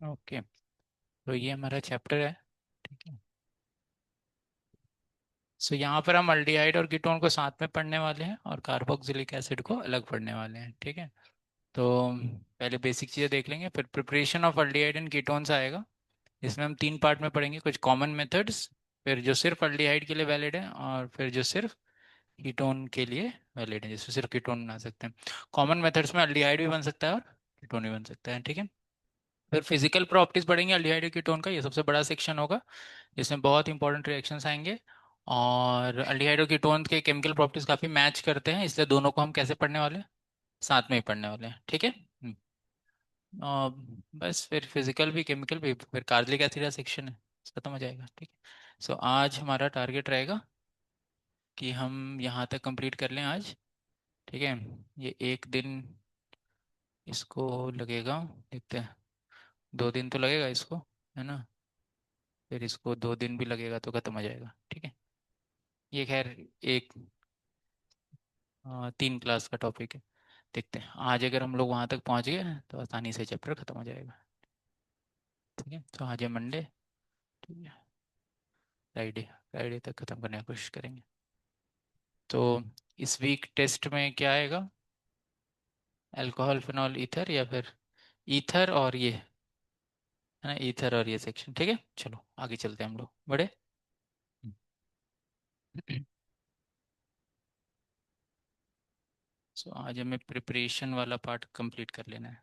Okay, तो ये हमारा चैप्टर है। ठीक है। सो यहाँ पर हम अल्डिहाइड और कीटोन को साथ में पढ़ने वाले हैं और कार्बोक्सिलिक एसिड को अलग पढ़ने वाले हैं। ठीक है। तो पहले बेसिक चीज़ें देख लेंगे, फिर preparation of aldehyde and ketones आएगा। इसमें हम 3 पार्ट में पढ़ेंगे, कुछ कॉमन मेथड्स, फिर जो सिर्फ अल्डिहाइड के लिए वैलिड है, और फिर जो सिर्फ कीटोन के लिए वैलिड है, जिसमें सिर्फ कीटोन बना सकते हैं। कॉमन मेथड्स में अल्डिहाइड भी बन सकता है और कीटोन भी बन सकता है। ठीक है। फिर फिजिकल प्रॉपर्टीज पढ़ेंगे अल्डिहाइड और कीटोन का, ये सबसे बड़ा सेक्शन होगा। इसमें बहुत इंपॉर्टेंट रिएक्शंस आएंगे। और अल्डिहाइड और कीटोन के केमिकल प्रॉपर्टीज काफ़ी मैच करते हैं, इसलिए दोनों को हम कैसे पढ़ने वाले हैं, साथ में ही पढ़ने वाले हैं। ठीक है। अ, बस फिर फिजिकल भी केमिकल भी, फिर कार्बोक्सिलिक एसिड का सेक्शन है, खत्म हो जाएगा। ठीक है। सो आज हमारा टारगेट रहेगा कि हम यहाँ तक कंप्लीट कर लें आज। ठीक है। ये एक दिन इसको लगेगा, देखते हैं, 2 दिन तो लगेगा इसको, है ना। फिर इसको 2 दिन भी लगेगा तो खत्म हो जाएगा। ठीक है। ये खैर एक 3 क्लास का टॉपिक है। देखते हैं आज अगर हम लोग वहाँ तक पहुँच गए तो आसानी से चैप्टर खत्म हो जाएगा। ठीक है। तो आज है मंडे। ठीक है। फ्राइडे, फ्राइडे तक खत्म करने की कोशिश करेंगे। तो इस वीक टेस्ट में क्या आएगा, अल्कोहल फिनॉल ईथर, या फिर ईथर और ये, है ना, ईथर और ये सेक्शन। ठीक है, चलो आगे चलते हैं हम लोग बड़े। सो आज हमें प्रिपरेशन वाला पार्ट कंप्लीट कर लेना है।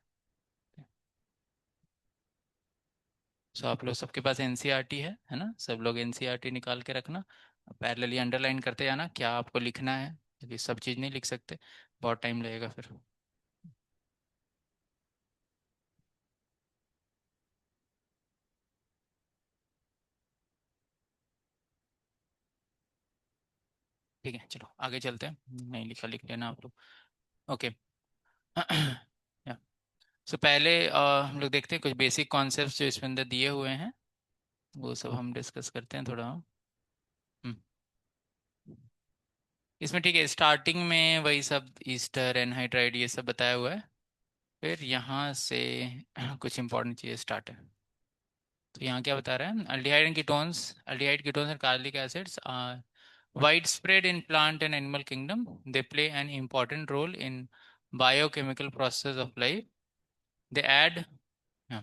सो आप लोग सबके पास एनसीईआरटी है ना, सब लोग एनसीईआरटी निकाल के रखना। पैरेलली अंडरलाइन करते जाना क्या आपको लिखना है, क्योंकि सब चीज़ नहीं लिख सकते, बहुत टाइम लगेगा फिर। ठीक है, चलो आगे चलते हैं, नहीं लिखा लिख लेना आप लोग। ओके। या सो पहले हम लोग देखते हैं कुछ बेसिक कॉन्सेप्ट्स जो इसमें अंदर दिए हुए हैं, वो सब हम डिस्कस करते हैं थोड़ा। हम्म, इसमें ठीक है, स्टार्टिंग में वही सब ईस्टर एनहाइड्राइड ये सब बताया हुआ है। फिर यहाँ से कुछ इंपॉर्टेंट चीज़ें स्टार्ट है। तो यहाँ क्या बता रहा है, aldehyde ketones and carbonic acids are widespread in plant and animal kingdom. They play an important role in biochemical process of life. They add, हाँ,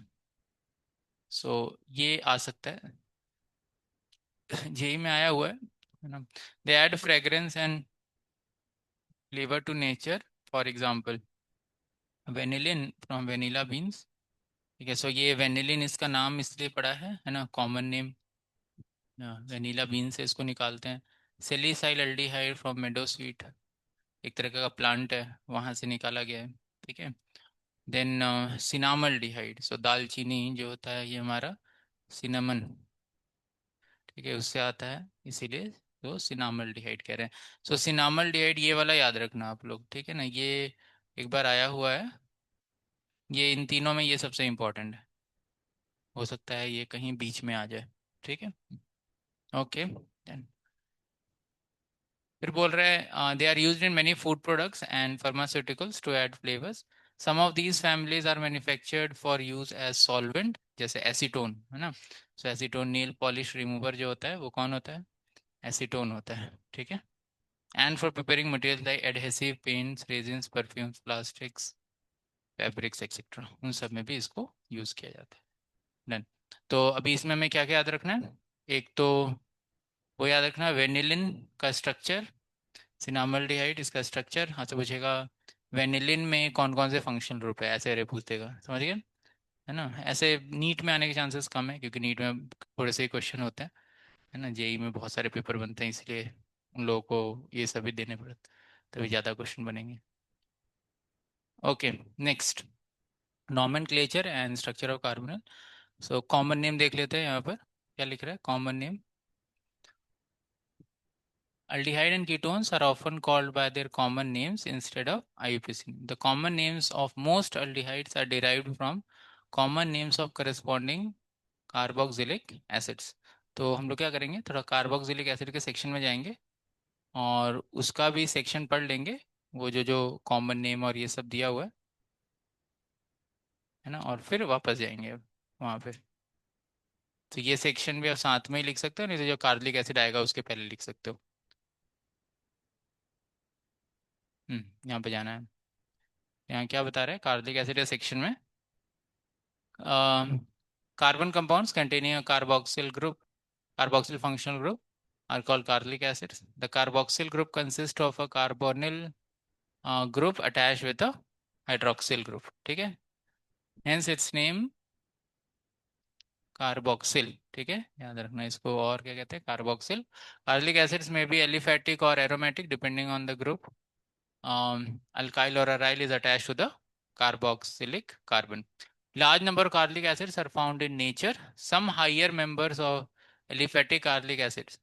so ये आ सकता है, जेई में आया हुआ है ना। They add fragrance and flavor to nature. For example, vanillin from vanilla beans. ठीक है, सो ये वेनिलिन इसका नाम इसलिए पड़ा है ना, कॉमन नेम, वेनिला बीन से इसको निकालते हैं। Salicyl aldehyde from Medo sweet, एक तरह का प्लांट है, वहाँ से निकाला गया है। ठीक है। देन सिनामल्डिहाइड, सो दालचीनी जो होता है ये हमारा सिनेमन, ठीक है, उससे आता है, इसीलिए तो सिनामल्डिहाइड कह रहे हैं। सो सिनामल्डिहाइड ये वाला याद रखना आप लोग, ठीक है ना, ये एक बार आया हुआ है, ये इन तीनों में ये सबसे इम्पोर्टेंट है, हो सकता है ये कहीं बीच में आ जाए। ठीक है। ओके। फिर बोल रहे हैं they are used in many food products and pharmaceuticals to add flavours. Some of these families are manufactured for use as solvent, जैसे एसीटोन, है ना। सो एसीटोन नील पॉलिश रिमूवर जो होता है वो कौन होता है, एसीटोन होता है। ठीक है। And for preparing material like adhesive paints resins perfumes plastics fabrics etcetera, उन सब में भी इसको यूज़ किया जाता है। डन। तो अभी इसमें हमें क्या क्या याद रखना है, एक तो वो याद रखना वेनिलिन का स्ट्रक्चर, सिनामल्डिहाइड इसका स्ट्रक्चर, हाँ से पूछेगा वेनिलिन में कौन कौन से फंक्शनल ग्रुप है, ऐसे अरे पूछेगा, समझ गए, है ना। ऐसे नीट में आने के चांसेस कम है, क्योंकि नीट में थोड़े से क्वेश्चन होते हैं, है ना, जेई में बहुत सारे पेपर बनते हैं, इसलिए उन लोगों को ये सभी देने पड़ते, तभी ज़्यादा क्वेश्चन बनेंगे। Okay, next, nomenclature and structure of कार्बोनल। So common name देख लेते हैं, यहाँ पर क्या लिख रहा है, common name, aldehyde and ketones are often called by their common names instead of IUPAC. The common names of most aldehydes are derived from common names of corresponding carboxylic acids. तो हम लोग क्या करेंगे, थोड़ा कार्बोक्सिलिक एसिड के section में जाएंगे और उसका भी सेक्शन पढ़ लेंगे, वो जो जो कॉमन नेम और ये सब दिया हुआ है ना, और फिर वापस जाएंगे। वहाँ पे। तो ये सेक्शन भी आप साथ में ही लिख सकते हो, नहीं तो जो कार्बोनिक एसिड आएगा उसके पहले लिख सकते हो। यहाँ पे जाना है। यहाँ क्या बता रहा है कार्बोनिक एसिड के सेक्शन में? Carbon compounds containing a carboxyl group, carboxyl functional group are called carboxylic acids. The carboxyl group consists of a carbonyl group attached with a hydroxyl group. ठीक है, hence its name कार्बोक्सिल। ठीक है, याद रखना इसको। और क्या कहते हैं? कार्बोक्सिल। कार्बोलिक एसिड्स में भी एलिफेटिक और aromatic depending on the group. alkyl or aryl is attached to the carboxylic carbon. Large number of carboxylic acids are found in nature. Some higher members of aliphatic carboxylic acids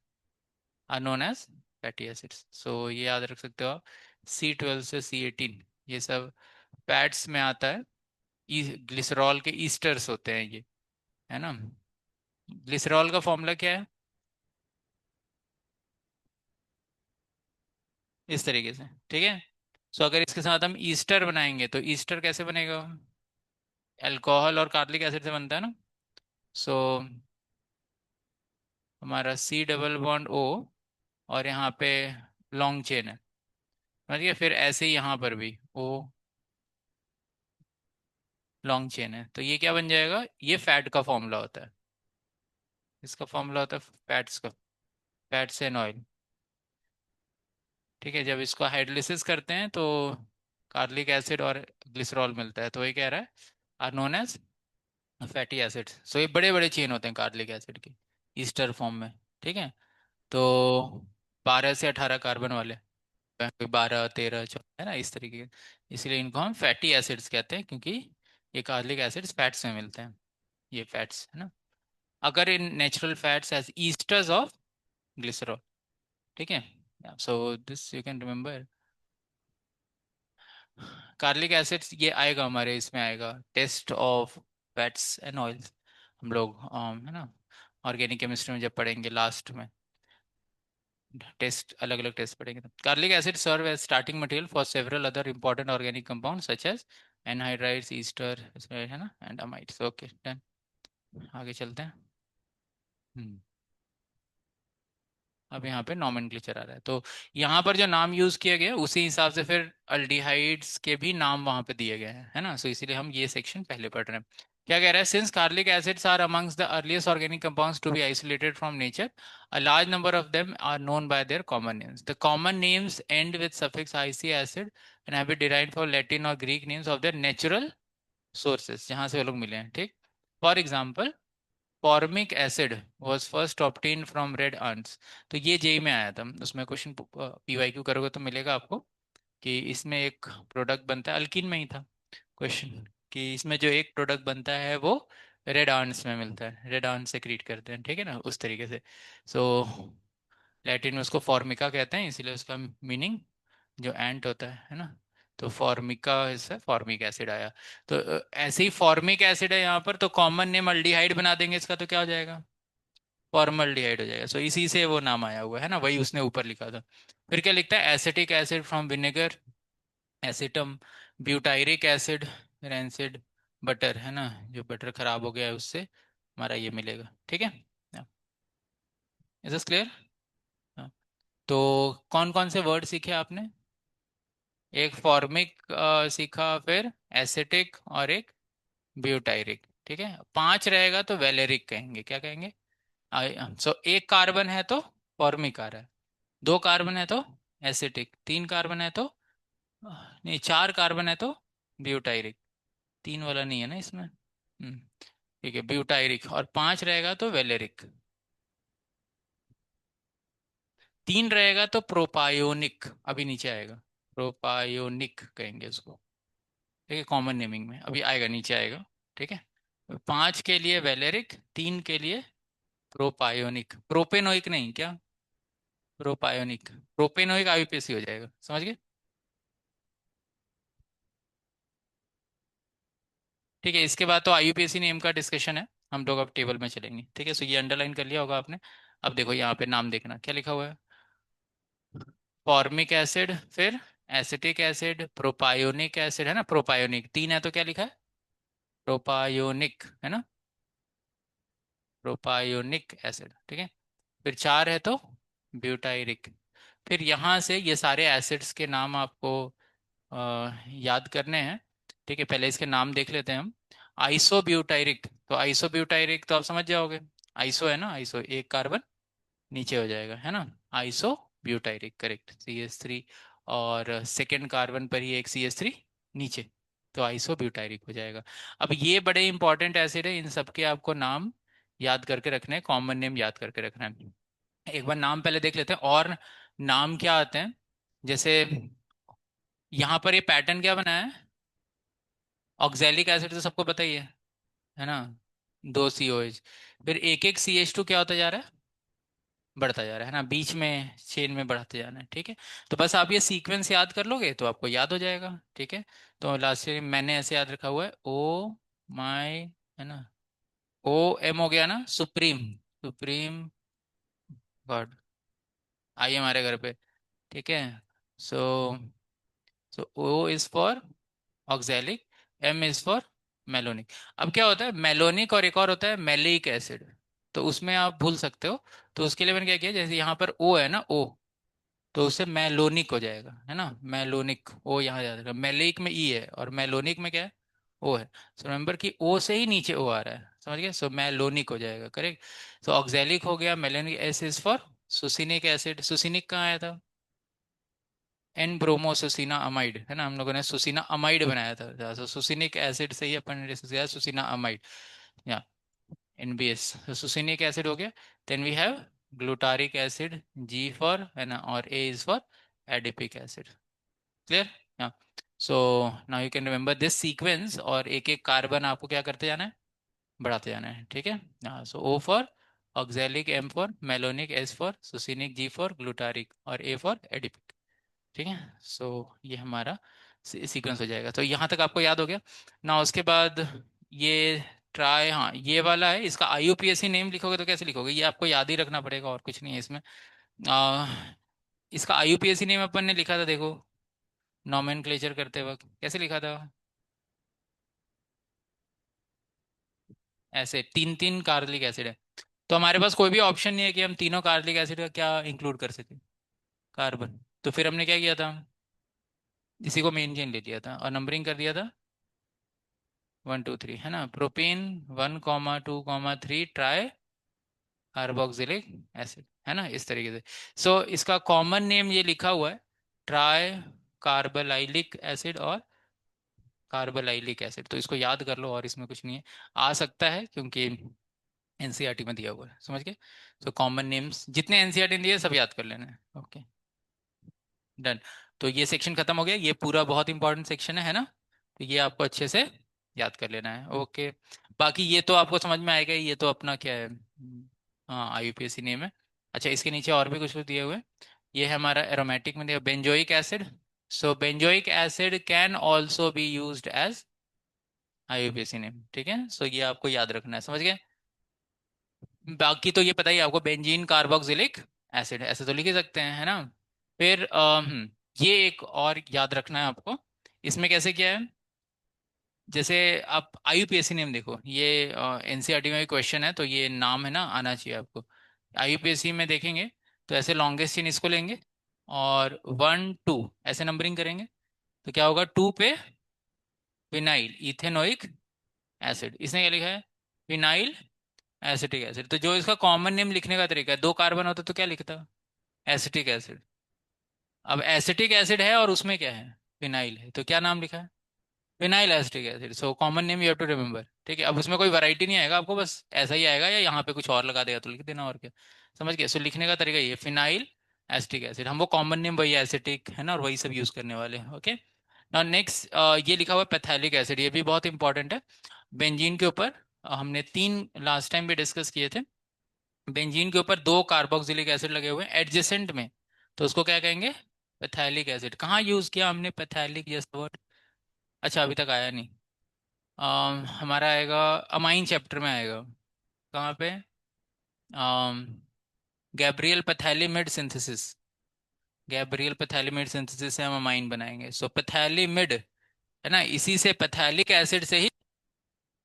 are known as fatty acids. So ये याद रख सकते हो आप। C12 से C18 ये सब fats में आता है। ग्लिसरॉल के ईस्टर्स होते हैं ये, है ना। ग्लिसरॉल का फॉर्मूला क्या है? इस तरीके से, ठीक है। सो अगर इसके साथ हम ईस्टर बनाएंगे तो ईस्टर कैसे बनेगा? अल्कोहल और कार्बोनिक एसिड से बनता है ना। सो हमारा C डबल बॉन्ड O, और यहाँ पे लॉन्ग चेन है, समझ गए। फिर ऐसे ही यहाँ पर भी O लॉन्ग चेन है, तो ये क्या बन जाएगा? ये फैट का फॉर्मूला होता है। इसका फॉर्मूला होता है फैट्स का, फैट्स एंड ऑयल। ठीक है, जब इसको हाइड्रोलिसिस करते हैं तो कार्बोनिक एसिड और ग्लिसरॉल मिलता है, तो ये कह रहा है are known as fatty acids. So ये बड़े बड़े चेन होते हैं कार्बोनिक एसिड के ईस्टर फॉर्म में। ठीक है, तो 12 से 18 कार्बन वाले, कोई 12, 13, 14, है ना, इस तरीके के। इसलिए इनको हम फैटी एसिड्स कहते हैं, क्योंकि ये कार्बोनिक एसिड्स फैट्स में मिलते हैं, ये फैट्स, है ना। Occur in natural fats as esters of glycerol. ठीक है, so this you can remember. Carbonic acids ये आएगा हमारे, इसमें आएगा test of fats and oils. हम लोग है ना ऑर्गेनिक केमिस्ट्री में जब पढ़ेंगे लास्ट में, टेस्ट अलग अलग टेस्ट पढ़ेंगे। तो carbonic acid serve as starting material for several other important organic compound such as anhydrides, ester, है ना, एंड अमाइड्स। ओके डन, आगे चलते हैं। हम्म अब यहाँ पे नॉमेनक्लेचर आ रहा है, तो यहाँ पर जो नाम यूज किए गए उसी हिसाब से फिर अल्डिहाइड्स के भी नाम वहाँ पे दिए गए हैं, है ना। सो इसीलिए हम ये सेक्शन पहले पढ़ रहे हैं। क्या कह रहा है? Since carbonic acids are amongst the earliest organic compounds to be isolated from nature, a large number of them are known by their common names. The common names end with suffix ic acid and have been derived from Latin or Greek names of their natural sources, जहाँ से वो लोग मिले हैं। ठीक, for example formic acid was first obtain from red ants। तो ये JEE में आया था, उसमें क्वेश्चन पीवाईक्यू करोगे तो मिलेगा आपको कि इसमें एक प्रोडक्ट बनता है, अल्किन में ही था क्वेश्चन, कि इसमें जो एक प्रोडक्ट बनता है वो रेड आंट्स में मिलता है, रेड आंट से क्रिएट करते हैं, ठीक है ना, उस तरीके से। सो लैटिन में उसको फॉर्मिका कहते हैं, इसीलिए उसका मीनिंग जो एंट होता है ना। तो फॉर्मिका इससे फॉर्मिक एसिड आया। तो ऐसे ही फॉर्मिक एसिड है यहाँ पर, तो कॉमन नेम अल्डिहाइड बना देंगे इसका, तो क्या हो जाएगा? फॉर्मल्डिहाइड हो जाएगा। सो इसी से वो नाम आया हुआ है ना, वही उसने ऊपर लिखा था। फिर क्या लिखता है? Acetic acid from vinegar, एसिटम, butyric acid, rancid butter, है ना, जो बटर खराब हो गया है उससे हमारा ये मिलेगा। ठीक है, इज दिस क्लियर? तो कौन कौन से वर्ड सीखे आपने? एक फॉर्मिक सीखा, फिर एसिटिक, और एक ब्यूटायरिक। ठीक है, 5 रहेगा तो वेलेरिक कहेंगे, क्या कहेंगे? सो एक कार्बन है तो फॉर्मिक आ रहा है, 2 कार्बन है तो एसिटिक, 3 कार्बन है तो नहीं, 4 कार्बन है तो ब्यूटायरिक। 3 वाला नहीं है ना इसमें। ठीक है, ब्यूटायरिक, और 5 रहेगा तो वेलेरिक। 3 रहेगा तो प्रोपायोनिक, अभी नीचे आएगा, प्रोपायोनिक कहेंगे उसको। ठीक है, कॉमन नेमिंग में अभी आएगा, नीचे आएगा। ठीक है, 5 के लिए वेलेरिक, 3 के लिए प्रोपायोनिक, प्रोपेनोइक नहीं, क्या? प्रोपायोनिक, प्रोपेनोइक आईयूपीएसी हो जाएगा, समझ गए? ठीक है, इसके बाद तो आईयूपीएसी नेम का डिस्कशन है, हम लोग अब टेबल में चलेंगे। ठीक है, सो ये अंडरलाइन कर लिया होगा आपने। अब देखो यहाँ पे नाम देखना क्या लिखा हुआ है। फॉर्मिक एसिड, फिर एसिटिक एसिड, प्रोपायोनिक एसिड, है ना, प्रोपायोनिक 3 है तो क्या लिखा है? प्रोपायोनिक, है ना। प्रोपायोनिक एसिड, ठीक है। फिर 4 है तो ब्यूटाइरिक। फिर यहाँ से ये सारे एसिड्स के नाम आपको याद करने हैं, ठीक है। पहले इसके नाम देख लेते हैं हम। आइसोब्यूटाइरिक, तो आइसोब्यूटाइरिक तो आप समझ जाओगे। आइसो है ना, आइसो एक कार्बन नीचे हो जाएगा, है ना। Iso butyric, correct, CH3। और सेकेंड कार्बन पर ही एक CH3 नीचे, तो आइसो ब्यूटाइरिक हो जाएगा। अब ये बड़े इंपॉर्टेंट एसिड है, इन सबके आपको नाम याद करके रखने हैं, कॉमन नेम याद करके रखना है। एक बार नाम पहले देख लेते हैं, और नाम क्या आते हैं। जैसे यहाँ पर ये पैटर्न क्या बनाया है, ऑक्जेलिक एसिड तो सबको पता ही है ना, 2 COH। फिर एक एक CH2 क्या होता जा रहा है, बढ़ता जा रहा है ना, बीच में चेन में बढ़ते जाना है, ठीक है। तो बस आप ये सीक्वेंस याद कर लोगे तो आपको याद हो जाएगा, ठीक है। तो लास्ट में मैंने ऐसे याद रखा हुआ है, ओ माई, है ना, OM हो गया ना, सुप्रीम, सुप्रीम गॉड, आई हमारे घर पे, ठीक है। सो O is for oxalic, M is for malonic. अब क्या होता है मेलोनिक, और एक और होता है मेलिक एसिड, तो उसमें आप भूल सकते हो। तो उसके लिए मैंने क्या किया, जैसे यहाँ पर O है ना, O, तो उससे मेलोनिक हो जाएगा, है ना, मेलोनिक। ओ यहाँ याद रखना, मेलिक में ई है और मेलोनिक में क्या है, ओ है। सो रिमेंबर कि ओ से ही नीचे ओ आ रहा है, समझ गए। सो मेलोनिक हो जाएगा, करेक्ट। सो ऑक्जेलिक हो गया, malonic. S is for succinic acid, succinic कहाँ आया था, एन ब्रोमो सुसीना अमाइड, है ना, हम लोगों ने सुसीना अमाइड बनाया था, तो सुसिनिक एसिड से ही अपन ने डिस्कस किया सुसीना अमाइड, या NBS। सुसिनिक एसिड हो गया। Then we have glutaric acid, G for, है ना, और A is for adipic acid, clear. हाँ। So now you can remember this sequence, और एक एक कार्बन आपको क्या करते जाना है, बढ़ाते जाना है, ठीक है। हाँ, so O for oxalic, M for malonic, S for succinic, G for glutaric, और A फॉर एडिपिक, ठीक है। सो ये हमारा सीक्वेंस हो जाएगा, तो यहाँ तक आपको याद हो गया ना। उसके बाद ये ट्राई, हाँ ये वाला है, इसका IUPAC नेम लिखोगे तो कैसे लिखोगे, ये आपको याद ही रखना पड़ेगा, और कुछ नहीं है इसमें। आ, इसका IUPAC नेम अपन ने लिखा था, देखो नॉमेनक्लेचर करते वक्त कैसे लिखा था, ऐसे तीन तीन कार्बोनिक एसिड है, तो हमारे पास कोई भी ऑप्शन नहीं है कि हम तीनों कार्बोनिक एसिड का क्या इंक्लूड कर सके, कार्बन। तो फिर हमने क्या किया था, इसी को मेन चेन ले लिया था और नंबरिंग कर दिया था 1 2 3, है ना। प्रोपीन 1 2 3 ट्राई कार्बोक्सिलिक एसिड, है ना, इस तरीके से। सो इसका कॉमन नेम ये लिखा हुआ है, ट्राई कार्बोलाइलिक एसिड और कार्बोलाइलिक एसिड, तो इसको याद कर लो, और इसमें कुछ नहीं है, आ सकता है क्योंकि NCERT में दिया हुआ है, समझ गए। सो कॉमन नेम्स जितने NCERT ने दिए सब याद कर लेना है, ओके, डन। तो ये सेक्शन खत्म हो गया, ये पूरा बहुत इंपॉर्टेंट सेक्शन है ना, तो ये आपको अच्छे से याद कर लेना है, ओके। बाकी ये तो आपको समझ में आएगा ही, ये तो अपना क्या है, हाँ IUPAC नेम है। अच्छा, इसके नीचे और भी कुछ दिए हुए हैं। ये है हमारा एरोमेटिक में दिया benzoic acid. So benzoic acid can also be used as IUPAC name, ठीक है। सो ये आपको याद रखना है, समझ गए। बाकी तो ये पता ही है आपको, बेंजीन कार्बोक्सिलिक एसिड ऐसे तो लिख ही सकते हैं, है ना। फिर ये एक और याद रखना है आपको, इसमें कैसे क्या है, जैसे आप IUPAC नेम देखो, ये NCERT में भी क्वेश्चन है, तो ये नाम है ना आना चाहिए आपको। IUPAC में देखेंगे तो ऐसे लॉन्गेस्ट चेन इसको लेंगे, और 1 2 ऐसे नंबरिंग करेंगे, तो क्या होगा, 2 पे फिनाइल इथेनोइक एसिड, इसने क्या लिखा है, फिनाइल एसिटिक एसिड। तो जो इसका कॉमन नेम लिखने का तरीका है, 2 कार्बन होता तो क्या लिखता, एसिटिक एसिड। अब एसिटिक एसिड है और उसमें क्या है, फिनाइल है, तो क्या नाम लिखा है, phenyl acetic acid. So common name you have to remember, ठीक है। अब उसमें कोई वैरायटी नहीं आएगा आपको, बस ऐसा ही आएगा, या यहाँ पे कुछ और लगा देगा तो लिख देना, और क्या, समझ गए। सो लिखने का तरीका ये फिनाइल एसिटिक एसिड, हम वो कॉमन नेम वही एसिटिक है ना, और वही सब यूज करने वाले हैं, ओके। नाउ नेक्स्ट, ये लिखा हुआ है पैथेलिक एसिड, ये भी बहुत इंपॉर्टेंट है। बेंजीन के ऊपर हमने 3 लास्ट टाइम भी डिस्कस किए थे, बेंजीन के ऊपर 2 कार्बोक्सिलिक एसिड लगे हुए हैं एडजेसेंट में, तो उसको क्या कहेंगे, पैथेलिक एसिड। कहाँ यूज किया हमने पैथेलिक जैसा वर्ड, अच्छा अभी तक आया नहीं। हमारा आएगा अमाइन चैप्टर में आएगा, कहाँ पे, गैब्रियल पैथेलिमिड सिंथेसिस, गैब्रियल पैथेलिमिड सिंथेसिस से हम अमाइन बनाएंगे। सो पैथेलिमिड, है ना, इसी से पैथेलिक एसिड से ही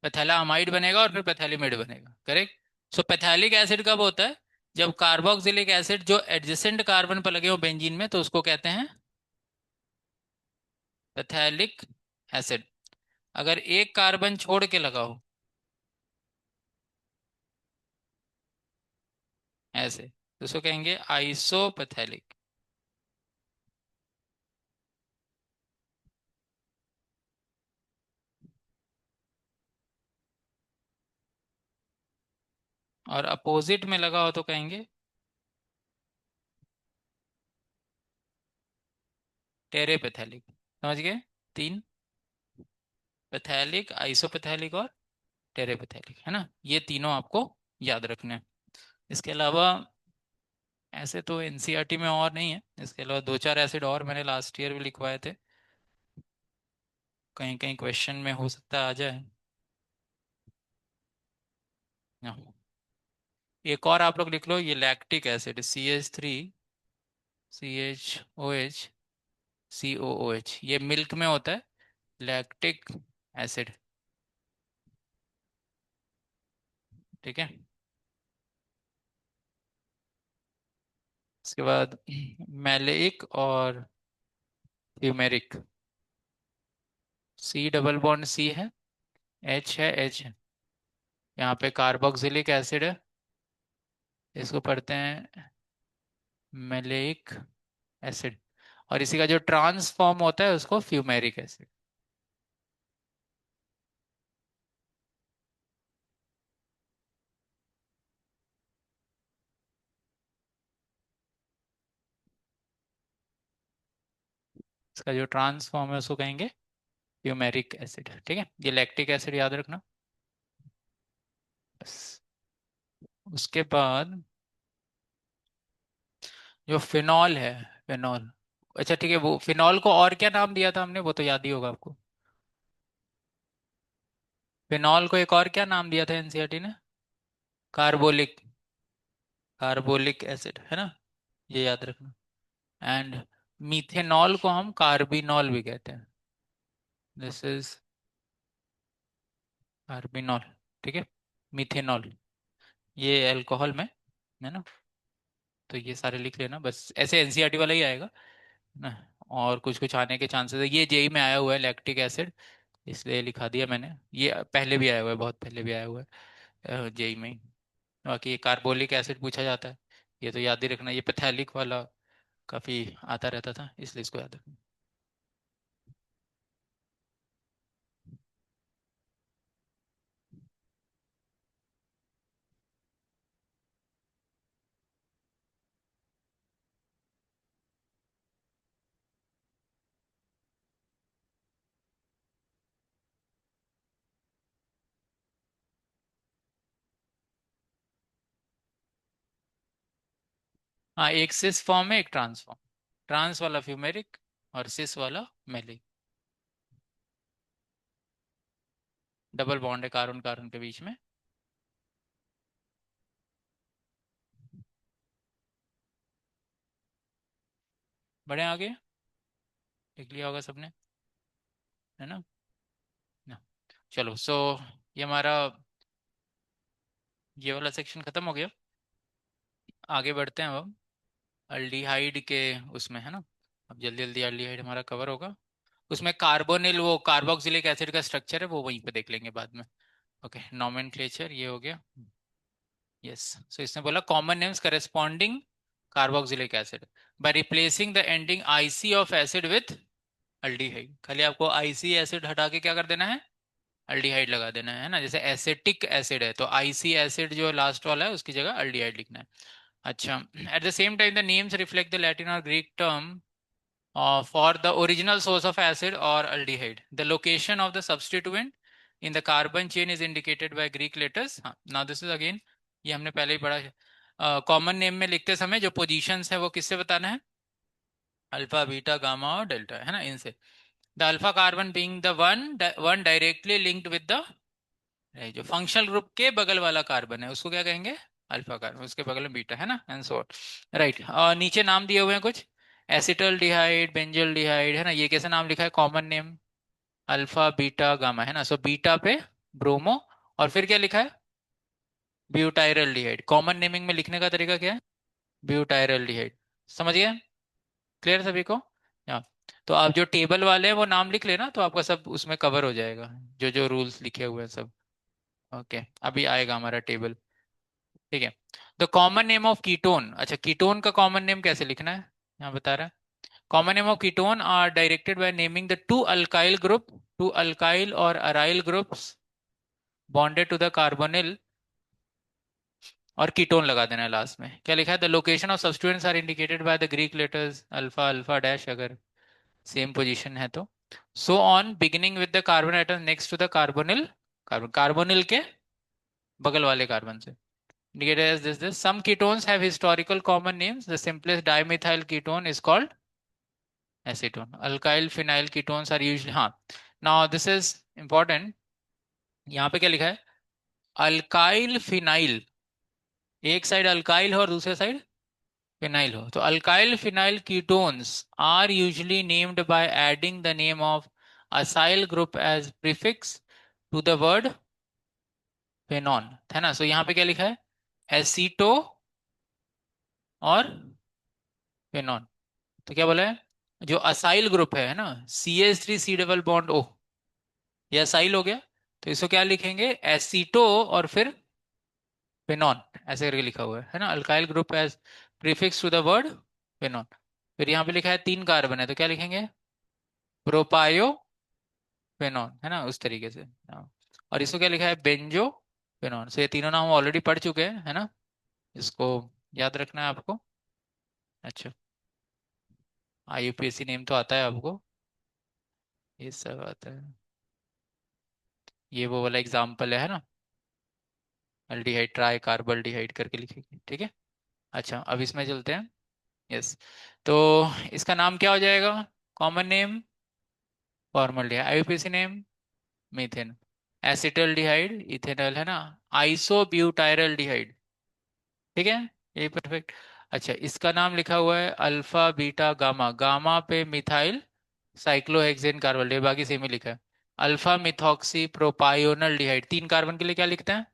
पैथेलामाइड बनेगा और फिर पैथेलिमिड बनेगा, करेक्ट। सो पैथेलिक एसिड कब होता है? जब कार्बोक्सिलिक एसिड जो एडजेसेंट कार्बन पर लगे हो बेंजीन में, तो उसको कहते हैं पैथेलिक एसिड। अगर एक कार्बन छोड़ के लगा हो ऐसे, तो उसको कहेंगे आइसोपैथेलिक। और अपोजिट में लगा हो तो कहेंगे टेरेपैथेलिक। समझ गए? तीन, पैथेलिक, आइसोपैथेलिक और टेरेपैथेलिक, है ना? ये तीनों आपको याद रखने हैं। इसके अलावा ऐसे तो एनसीईआरटी में और नहीं है, इसके अलावा दो चार एसिड और मैंने लास्ट ईयर भी लिखवाए थे, कहीं कहीं क्वेश्चन में हो सकता है आ जाए। हाँ। एक और आप लोग लिख लो, ये लैक्टिक एसिड CH3CHOH, ये मिल्क में होता है, लैक्टिक एसिड। ठीक है। इसके बाद मैलेइक और fumaric. C double bond C है, H है, H है। यहाँ पे कार्बोक्सिलिक एसिड है, इसको पढ़ते हैं मैलेइक एसिड। और इसी का जो ट्रांस फॉर्म होता है उसको फ्यूमेरिक एसिड। इसका जो ट्रांस फॉर्म है उसको कहेंगे फ्यूमेरिक एसिड। ठीक है, ये लैक्टिक एसिड याद रखना बस। उसके बाद जो फिनॉल है, फिनॉल। अच्छा ठीक है, वो फिनॉल को और क्या नाम दिया था हमने, वो तो याद ही होगा आपको। फिनॉल को एक और क्या नाम दिया था एनसीईआरटी ने? कार्बोलिक, कार्बोलिक एसिड, है ना? ये याद रखना। एंड मीथेनॉल को हम कार्बिनॉल भी कहते हैं। This is carbinol. ठीक है, मीथेनॉल, ये अल्कोहल में, है ना? तो ये सारे लिख लेना बस, ऐसे एनसीईआरटी वाला ही आएगा ना। और कुछ कुछ आने के चांसेस है, ये जेई में आया हुआ है लैक्टिक एसिड, इसलिए लिखा दिया मैंने। ये पहले भी आया हुआ है, बहुत पहले भी आया हुआ है जेई में ही। बाकी ये कार्बोलिक एसिड पूछा जाता है, ये तो याद ही रखना, ये पैथेलिक वाला काफी आता रहता था, इसलिए इसको याद रखना। हाँ, एक सिस फॉर्म है, एक ट्रांस फॉर्म। ट्रांस वाला फ्यूमेरिक और सिस वाला मेलिक। डबल बॉन्ड है कार्बन कार्बन के बीच में। बढ़े आगे, लिख लिया होगा सबने, है ना? ना। चलो, सो ये हमारा ये वाला सेक्शन खत्म हो गया। आगे बढ़ते हैं अब हम अल्डिहाइड के उसमें, है ना? अब जल्दी जल्दी अल्डिहाइड हमारा कवर होगा। उसमें कार्बोनिल, वो कार्बोक्सिलिक एसिड का स्ट्रक्चर है, वो वहीं पे देख लेंगे बाद में। ओके, नॉमेनक्लेचर ये हो गया। यस, सो इसने बोला common names corresponding carboxylic acid by replacing the ending IC of acid with aldehyde. खाली आपको आईसी एसिड हटा के क्या कर देना है? अल्डिहाइड लगा देना है ना? जैसे एसिटिक एसिड है तो आईसी एसिड जो लास्ट वाला है उसकी जगह अल्डिहाइड लिखना है। अच्छा, at the same time the names reflect the Latin और Greek term for the original source of acid or aldehyde. The location of the substituent in the carbon chain is indicated by Greek letters. हाँ, now this is again, ये हमने पहले ही पढ़ा है। Common name में लिखते समय जो पोजीशंस है वो किससे बताना है? अल्फा, बीटा, गामा और डेल्टा, है ना? इनसे। The alpha carbon being the one directly linked with the, जो फंक्शनल ग्रुप के बगल वाला कार्बन है उसको क्या कहेंगे? अल्फा कार्बन, उसके बगल में बीटा, है ना? And so right. और नीचे नाम दिए हुए हैं कुछ, एसिटल डिहाइड, बेंजल डिहाइड, है ना? ये कैसे नाम लिखा है? Common name, alpha beta gamma, है ना? सो बीटा पे ब्रोमो, और फिर क्या लिखा है? ब्यूटाइरल्डिहाइड। कॉमन नेमिंग में लिखने का तरीका क्या है? ब्यूटाइरल्डिहाइड। समझ गए? क्लियर सभी को? हाँ। तो आप जो टेबल वाले हैं वो नाम लिख लेना, तो आपका सब उसमें कवर हो जाएगा, जो जो रूल्स लिखे हुए हैं सब। ओके, अभी आएगा हमारा टेबल। ठीक है। The common name of ketone. अच्छा, कीटोन का कॉमन नेम कैसे लिखना है, यहाँ बता रहा है। Common name of ketone are directed by naming the two alkyl group, two alkyl और aryl groups bonded to the carbonyl, और कीटोन लगा देना है लास्ट में। क्या लिखा है? The location of substituents are indicated by the Greek letters alpha alpha dash, अगर सेम पोजीशन है तो। सो on beginning with the carbon atom next to the carbonyl, carbon carbonyl के बगल वाले कार्बन से। Indicated as this. Some ketones have historical common names. The simplest dimethyl ketone is called acetone. Alkyl phenyl ketones are usually, हाँ, now this is important. यहाँ पे क्या लिखा है? अल्काइल फिनाइल, एक साइड अल्काइल हो और दूसरे साइड फिनाइल हो, तो alkyl phenyl ketones are usually named by adding the name of acyl group as prefix to the word phenone, है ना। सो यहाँ पे क्या लिखा है? एसीटो और फेनॉन। तो क्या बोला है? जो असाइल ग्रुप है ना, CH3 C double bond O, ये असाइल हो गया। तो इसको क्या लिखेंगे? एसीटो और फिर फेनॉन, ऐसे करके लिखा हुआ है ना। Alkyl group as prefix to the word phenone. फिर यहाँ पे लिखा है 3 कार्बन है, तो क्या लिखेंगे? प्रोपायो फेनॉन, है ना, उस तरीके से। हाँ। और इसको क्या लिखा है? बेंजो फेनॉन। सो ये तीनों नाम हम ऑलरेडी पढ़ चुके हैं, है ना। इसको याद रखना है आपको। अच्छा, IUPAC नेम तो आता है आपको, ये सब आता है। ये वो वाला एग्जाम्पल है ना, अल्डिहाइड ट्राई कार्बल्डिहाइड करके लिखेंगे, ठीक है। अच्छा, अब इसमें चलते हैं। यस। तो इसका नाम क्या हो जाएगा? Common name formaldehyde, IUPAC name methane, acetaldehyde ethanol, है ना, आइसोब्यूटायरल्डिहाइड, ठीक है, ये परफेक्ट। अच्छा, इसका नाम लिखा हुआ है अल्फा बीटा गामा, गामा पे मिथाइल साइक्लोहेक्सेन कार्बन, बाकी सेम ही लिखा है। अल्फा मिथॉक्सी प्रोपायोनल डिहाइड, 3 कार्बन के लिए क्या लिखते हैं?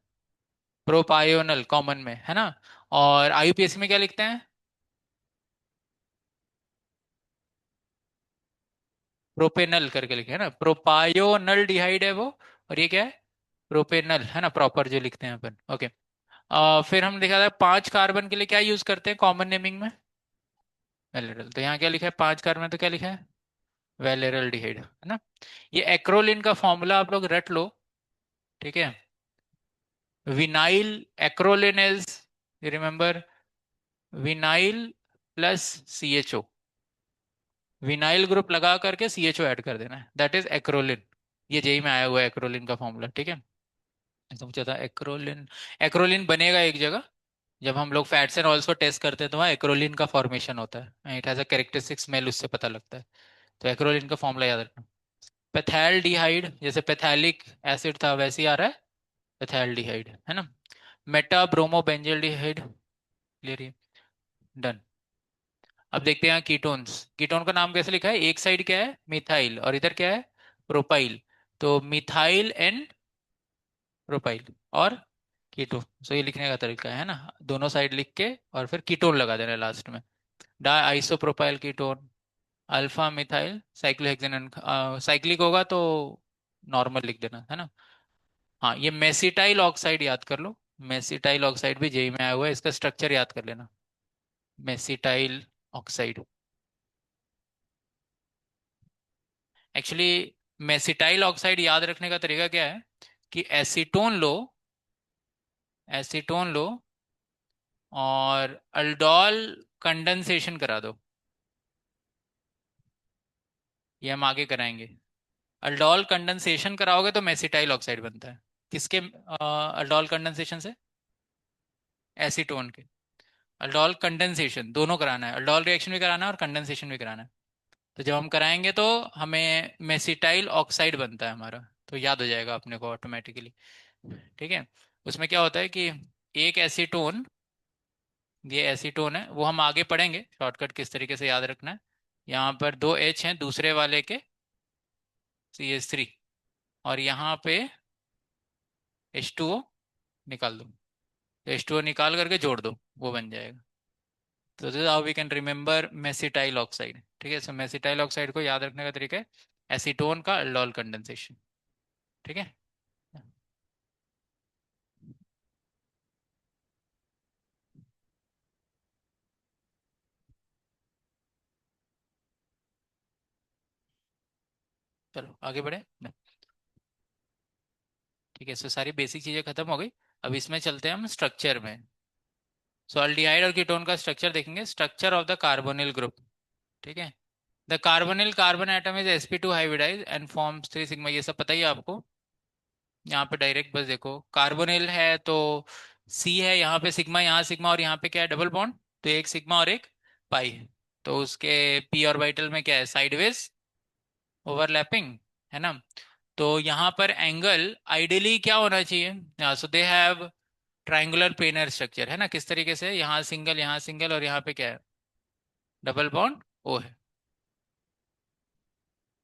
प्रोपायोनल, कॉमन में, है ना। और IUPAC में क्या लिखते हैं? प्रोपेनल करके लिखे, है ना। प्रोपायोनल डिहाइड है वो, और ये क्या है? प्रोपेनल, है ना, प्रॉपर जो लिखते हैं अपन। ओके। फिर हम देखा था 5 कार्बन के लिए क्या यूज करते हैं कॉमन नेमिंग में? वेलेरल। तो यहाँ क्या लिखा है? 5 कार्बन तो क्या लिखा है? वेलेरल डिहाइड, है ना। ये एक्रोलिन का फॉर्मूला आप लोग रट लो, ठीक है। Vinyl acrolein is, remember, vinyl plus CHO, vinyl group लगा करके CHO ऐड कर देना है, दैट इज एक्रोलिन। ये जेई में आया हुआ है एक्रोलिन का फॉर्मूला, ठीक है। ऐसा पूछा था एक्रोलिन, एक्रोलिन बनेगा एक जगह जब हम लोग फैट्स एंड ऑयल्स को टेस्ट करते हैं, तो वहाँ एक्रोलिन का फॉर्मेशन होता है, it has a characteristic smell, उससे पता लगता है। तो एक्रोलिन का फॉर्मूला याद रखना। पैथैल्डिहाइड, जैसे पैथैलिक एसिड था वैसे ही आ रहा है, पैथैल्डिहाइड, है ना। मेटा ब्रोमो बेंजल्डिहाइड, क्लियर है, डन। अब देखते हैं कीटोन्स। कीटोन का नाम कैसे लिखा है? एक साइड क्या है? मिथाइल, और इधर क्या है? प्रोपाइल। तो मिथाइल एंड प्रोपाइल और कीटोन। सो ये लिखने का तरीका है ना, दोनों साइड लिख के और फिर कीटोन लगा देना लास्ट में। Di isopropyl ketone, alpha methyl cyclohexane, cyclic होगा तो नॉर्मल लिख देना, है ना। हाँ, ये मेसिटाइल ऑक्साइड याद कर लो, मेसिटाइल ऑक्साइड भी जेई में आया हुआ है, इसका स्ट्रक्चर याद कर लेना, mesityl oxide. Actually mesityl oxide याद रखने का तरीका क्या है कि एसीटोन लो, एसीटोन लो और अल्डोल कंडेंसेशन करा दो, ये हम आगे कराएंगे। अल्डोल कंडेंसेशन कराओगे तो मेसिटाइल ऑक्साइड बनता है। किसके अल्डोल कंडेंसेशन से? एसीटोन के। अल्डोल कंडेंसेशन दोनों कराना है, अल्डोल रिएक्शन भी कराना है और कंडेंसेशन भी कराना है। तो जब हम कराएंगे तो हमें मेसिटाइल ऑक्साइड बनता है हमारा, तो याद हो जाएगा अपने को ऑटोमेटिकली, ठीक है। उसमें क्या होता है कि एक एसीटोन, ये एसीटोन है, वो हम आगे पढ़ेंगे शॉर्टकट किस तरीके से याद रखना है। यहाँ पर 2 H हैं दूसरे वाले के, CH3, और यहाँ पे H2O निकाल दो, तो H2O निकाल करके जोड़ दो, वो बन जाएगा। तो this how we can remember mesityl oxide. ठीक है, सो मेसिटाइल ऑक्साइड को याद रखने का तरीका है एसीटोन का अल्डोल कंडेंसेशन। ठीक है। चलो आगे बढ़े। ठीक है, सो सारी बेसिक चीजें खत्म हो गई। अब इसमें चलते हैं हम स्ट्रक्चर में। सो अल्डिहाइड और कीटोन का स्ट्रक्चर देखेंगे, structure of the carbonyl group. ठीक है। The carbonyl carbon atom is sp2 hybridise and forms 3 sigma, ये सब पता ही है आपको। यहाँ पे डायरेक्ट बस देखो, कार्बोनिल है तो सी है, यहाँ पे सिग्मा, यहाँ सिग्मा, और यहाँ पे क्या है, डबल बॉन्ड। तो एक सिग्मा और एक पाई है। तो उसके पी ऑर्बिटल में क्या है, साइडवेज ओवरलैपिंग, है ना। तो यहाँ पर एंगल आइडियली क्या होना चाहिए, so they have triangular planar structure, है ना। किस तरीके से, यहाँ सिंगल और यहाँ पे क्या है, डबल बॉन्ड ओ है।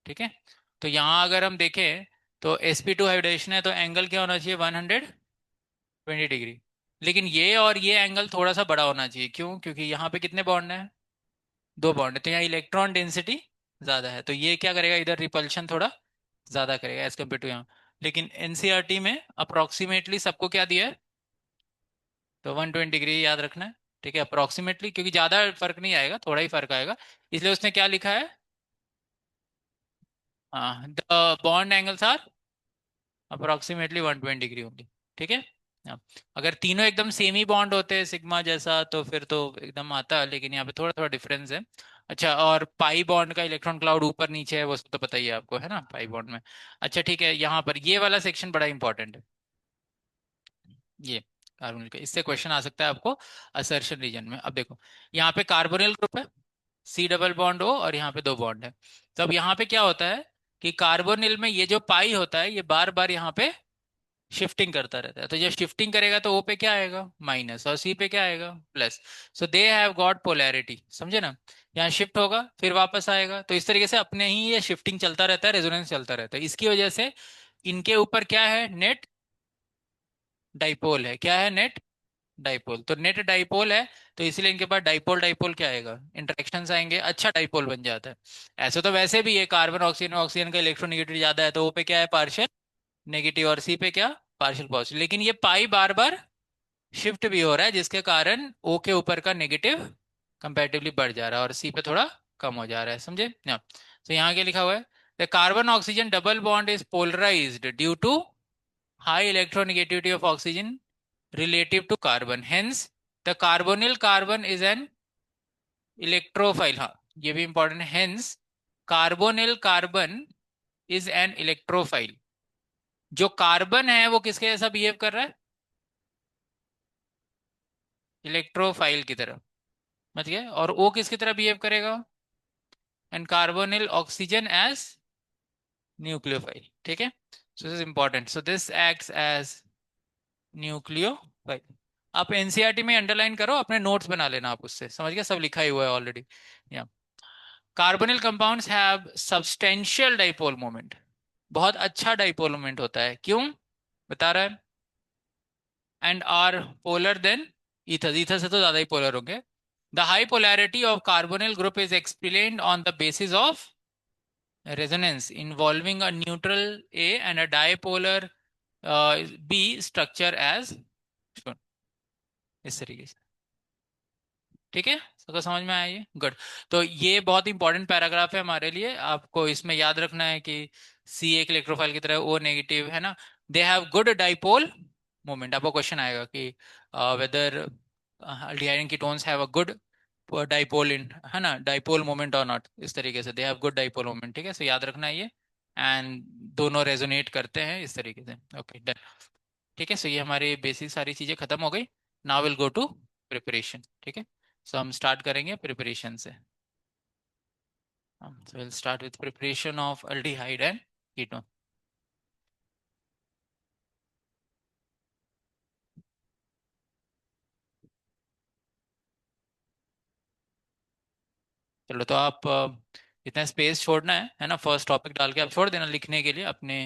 ठीक है। तो यहाँ अगर हम देखें तो sp2 हाइब्रिडेशन है, तो एंगल क्या होना चाहिए, 120 डिग्री। लेकिन ये और ये एंगल थोड़ा सा बड़ा होना चाहिए, क्यों, क्योंकि यहाँ पे कितने बॉन्ड हैं, दो बॉन्ड है, तो यहाँ इलेक्ट्रॉन डेंसिटी ज्यादा है, तो ये क्या करेगा, इधर रिपल्शन थोड़ा ज्यादा करेगा एज कम्पेयर टू यहाँ। लेकिन एनसीईआरटी में अप्रोक्सीमेटली सबको क्या दिया है, तो 120 डिग्री याद रखना है। ठीक है, अप्रोक्सीमेटली, क्योंकि ज्यादा फर्क नहीं आएगा, थोड़ा ही फर्क आएगा, इसलिए उसने क्या लिखा है, हाँ, the bond angles are approximately 120 degree only. ठीक है। हाँ, अगर तीनों एकदम सेम ही बॉन्ड होते हैं सिग्मा जैसा तो फिर तो एकदम आता, लेकिन यहाँ पे थोड़ा थोड़ा डिफरेंस है। अच्छा, और पाई बॉन्ड का इलेक्ट्रॉन क्लाउड ऊपर नीचे है, वो सब तो पता ही है आपको, है ना, पाई बॉन्ड में। अच्छा ठीक है, यहाँ पर ये वाला सेक्शन बड़ा इंपॉर्टेंट है, ये कार्बोनिल का, इससे क्वेश्चन आ सकता है आपको असर्शन रीजन में। अब देखो, यहाँ पे कार्बोनिल ग्रुप है, सी डबल बॉन्ड ओ, और यहाँ पे दो बॉन्ड है। तो अब यहाँ पे क्या होता है कि कार्बोनिल में ये जो पाई होता है, ये बार बार यहाँ पे शिफ्टिंग करता रहता है, तो जब शिफ्टिंग करेगा तो ओ पे क्या आएगा, माइनस, और सी पे क्या आएगा, plus. So they have got polarity, समझे ना। यहाँ शिफ्ट होगा फिर वापस आएगा, तो इस तरीके से अपने ही ये शिफ्टिंग चलता रहता है, रेजोनेंस चलता रहता है, इसकी वजह से इनके ऊपर क्या है, नेट डाइपोल है, क्या है, नेट डाइपोल, तो नेट डाइपोल है, तो इसीलिए इनके पास डाइपोल डाइपोल क्या आएगा, इंटरेक्शंस आएंगे, अच्छा डाइपोल बन जाता है। ऐसे तो वैसे भी ये कार्बन ऑक्सीजन ऑक्सीजन का इलेक्ट्रोनेगेटिविटी ज्यादा है, तो ओ पे क्या है, पार्शियल नेगेटिव, और सी पे क्या, पार्शियल पॉजिटिव। लेकिन ये पाई बार बार शिफ्ट भी हो रहा है, जिसके कारण ओ के ऊपर का नेगेटिव कंपैरेटिवली बढ़ जा रहा है और सी पे थोड़ा कम हो जा रहा है, समझे ना। तो यहाँ क्या लिखा हुआ है, the carbon oxygen double bond is polarised due to high electronegativity of oxygen relative to carbon, hence the carbonyl carbon is an electrophile, हाँ, ये भी इंपॉर्टेंट है, hence carbonyl carbon is an electrophile। जो कार्बन है वो किसके जैसा behave कर रहा है, इलेक्ट्रोफाइल की तरह, समझ गए, और ओ किसकी तरह बिहेव करेगा, and carbonyl oxygen as nucleophile. ठीक है, so this is important, so this acts as nucleophile. आप एनसीईआरटी में अंडरलाइन करो, अपने नोट्स बना लेना, आप उससे समझ गए, सब लिखा ही हुआ है already. Carbonyl compounds have substantial dipole moment, बहुत अच्छा डाइपोल मोमेंट होता है, क्यों, बता रहा है, and are polar than ether, ether से तो ज्यादा ही पोलर होंगे। The high polarity of carbonyl group is explained on the basis of resonance involving a neutral A and a dipolar B structure as shown, इस तरीके से। ठीक है, सबको समझ में आया ये, गुड। तो ये बहुत इंपॉर्टेंट पैराग्राफ है हमारे लिए, आपको इसमें याद रखना है कि सी एक इलेक्ट्रोफाइल की तरह ओ नेगेटिव, है ना, they have good dipole moment. आपको क्वेश्चन आएगा कि whether aldehyde ketones have a good dipole in, है ना, डाइपोल मोमेंट और नॉट, इस तरीके से they have good dipole moment. ठीक है, सो याद रखना है ये, एंड दोनों रेजोनेट करते हैं इस तरीके से। Okay done. ठीक है, सो ये हमारी बेसिक सारी चीजें खत्म हो गई। Now will go to preparation. ठीक है, सो हम स्टार्ट करेंगे प्रिपरेशन से। So will start with preparation of aldehyde and ketone. चलो, तो आप इतना स्पेस छोड़ना है ना, फर्स्ट टॉपिक डाल के आप छोड़ देना लिखने के लिए अपने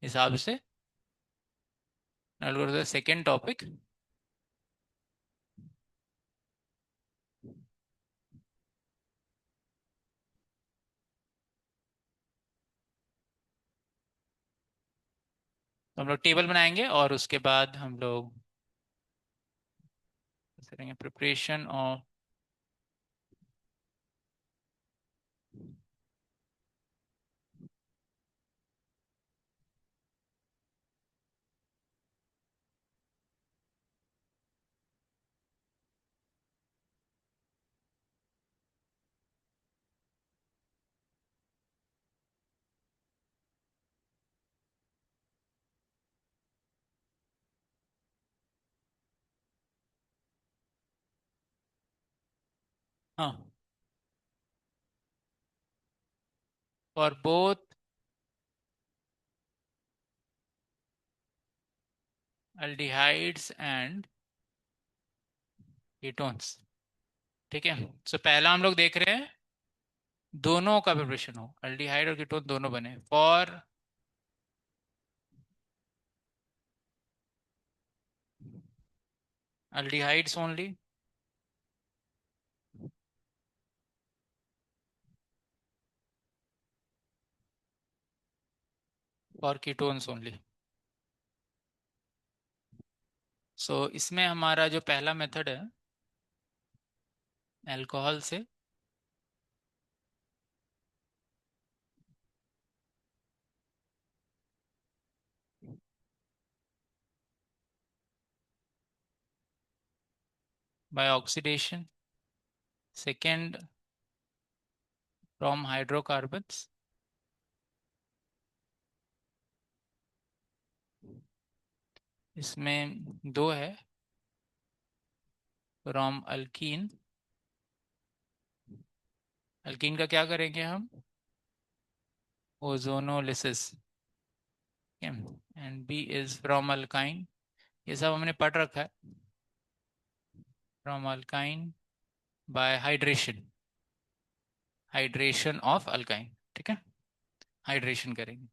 हिसाब से। सेकेंड टॉपिक, तो हम लोग टेबल बनाएंगे और उसके बाद हम लोग करेंगे प्रिपरेशन ऑफ। हाँ, for both aldehydes and ketones. ठीक है, सो पहला हम लोग देख रहे हैं दोनों का प्रिपरेशन हो, अल्डिहाइड और कीटोन दोनों बने for aldehydes only, for ketones only. So इसमें हमारा जो पहला मेथड है अल्कोहल से by oxidation, second from hydrocarbons, इसमें दो है, फ्रॉम अल्कीन, अल्कीन का क्या करेंगे हम, ozonolysis. And B is from alkyne, ये सब हमने पढ़ रखा है, from alkyne by hydration, hydration of alkyne. ठीक है, हाइड्रेशन करेंगे।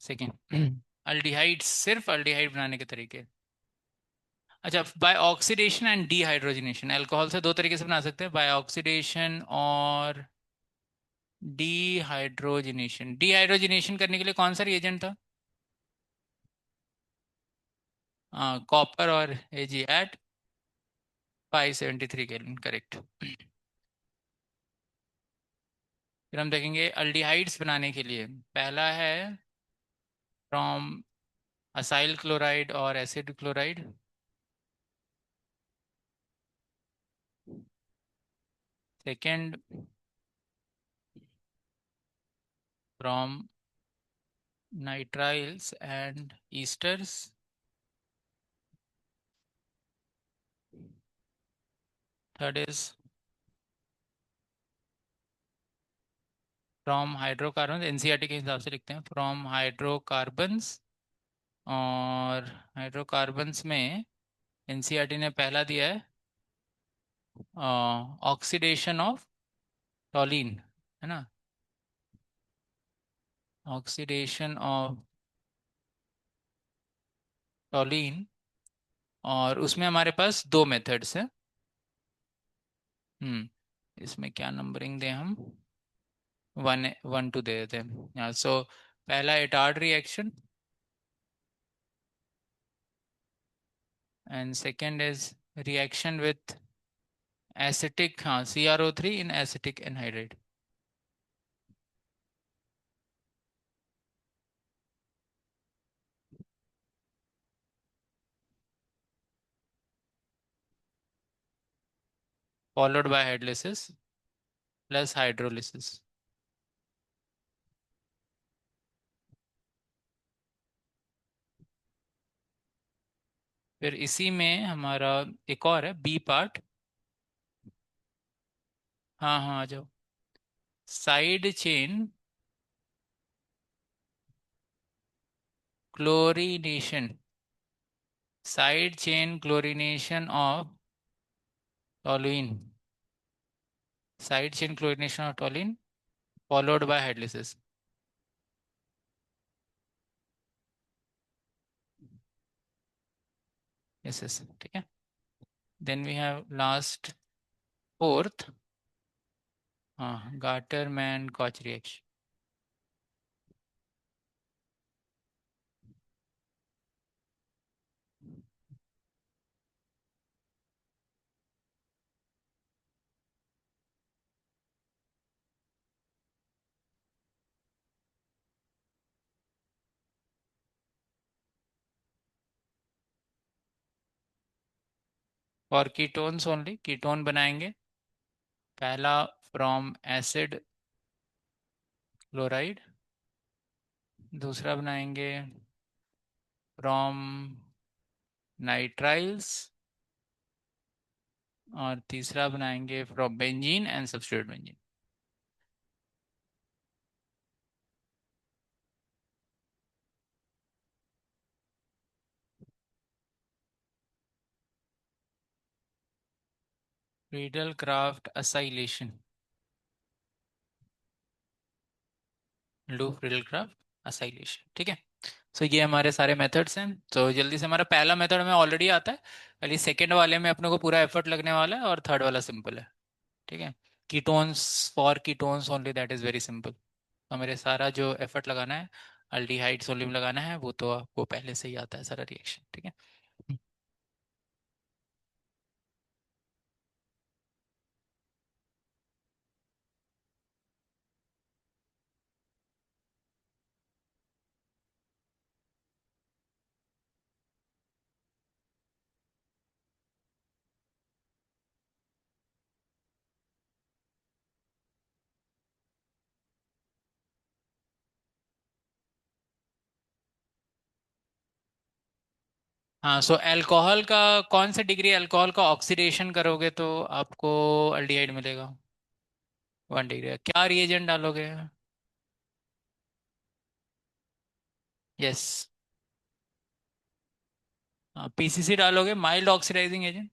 सेकेंड अल्डिहाइड, सिर्फ अल्डिहाइड बनाने के तरीके। अच्छा, by oxidation and dehydrogenation, alcohol से दो तरीके से बना सकते हैं, बाय ऑक्सीडेशन और डीहाइड्रोजनेशन। डीहाइड्रोजनेशन करने के लिए कौन सा रिएजेंट था, कॉपर और एजी एट 573 केल्विन, करेक्ट। फिर हम देखेंगे अल्डिहाइड्स बनाने के लिए, पहला है फ्रॉम असाइल क्लोराइड और acid chloride, second from nitriles and esters, third is from hydrocarbon, NCERT के हिसाब से लिखते हैं, फ्रॉम हाइड्रोकार्बन्स। और हाइड्रोकार्बन्स में एनसीईआरटी ने पहला दिया है ऑक्सीडेशन ऑफ टॉलिन, है ना, ऑक्सीडेशन ऑफ टॉलिन। और उसमें हमारे पास दो मेथड्स हैं। इसमें क्या नंबरिंग दें हम, 1 1 2 दे देते हैं। सो पहला Etard reaction and second is reaction with acetic, हाँ, CrO3 in acetic anhydride, followed by hydrolysis plus hydrolysis. फिर इसी में हमारा एक और है बी पार्ट, हाँ हाँ आ जाओ, side chain chlorination, side chain chlorination of toluene, side chain chlorination of toluene followed by hydrolysis. Yes yes, ठीक है। Then we have last fourth, हाँ, गाटर मैन कॉच रिएक्शन। और कीटोन्स ओनली, कीटोन बनाएंगे। पहला फ्रॉम एसिड क्लोराइड, दूसरा बनाएंगे from nitriles, और तीसरा बनाएंगे from benzene and substitute benzene. Friedel craft acylation, लू फ्रीडल क्राफ्ट असाइलेशन, ठीक है। सो ये हमारे सारे मेथड्स हैं। तो जल्दी से, हमारा पहला मेथड हमें ऑलरेडी आता है, खाली सेकेंड वाले में अपने को पूरा एफर्ट लगने वाला है, और थर्ड वाला सिंपल है, ठीक है। Ketones, for ketones only, that is very simple. तो मेरे सारा जो एफर्ट लगाना है अल्डिहाइड सोल्यूम लगाना है, वो तो आपको पहले से ही आता है सारा रिएक्शन, ठीक है। हाँ, सो अल्कोहल का, कौन सा डिग्री अल्कोहल का ऑक्सीडेशन करोगे तो आपको अल्डिहाइड मिलेगा? 1 डिग्री। क्या रिएजेंट डालोगे? यस, पीसीसी डालोगे, माइल्ड ऑक्सीडाइजिंग एजेंट,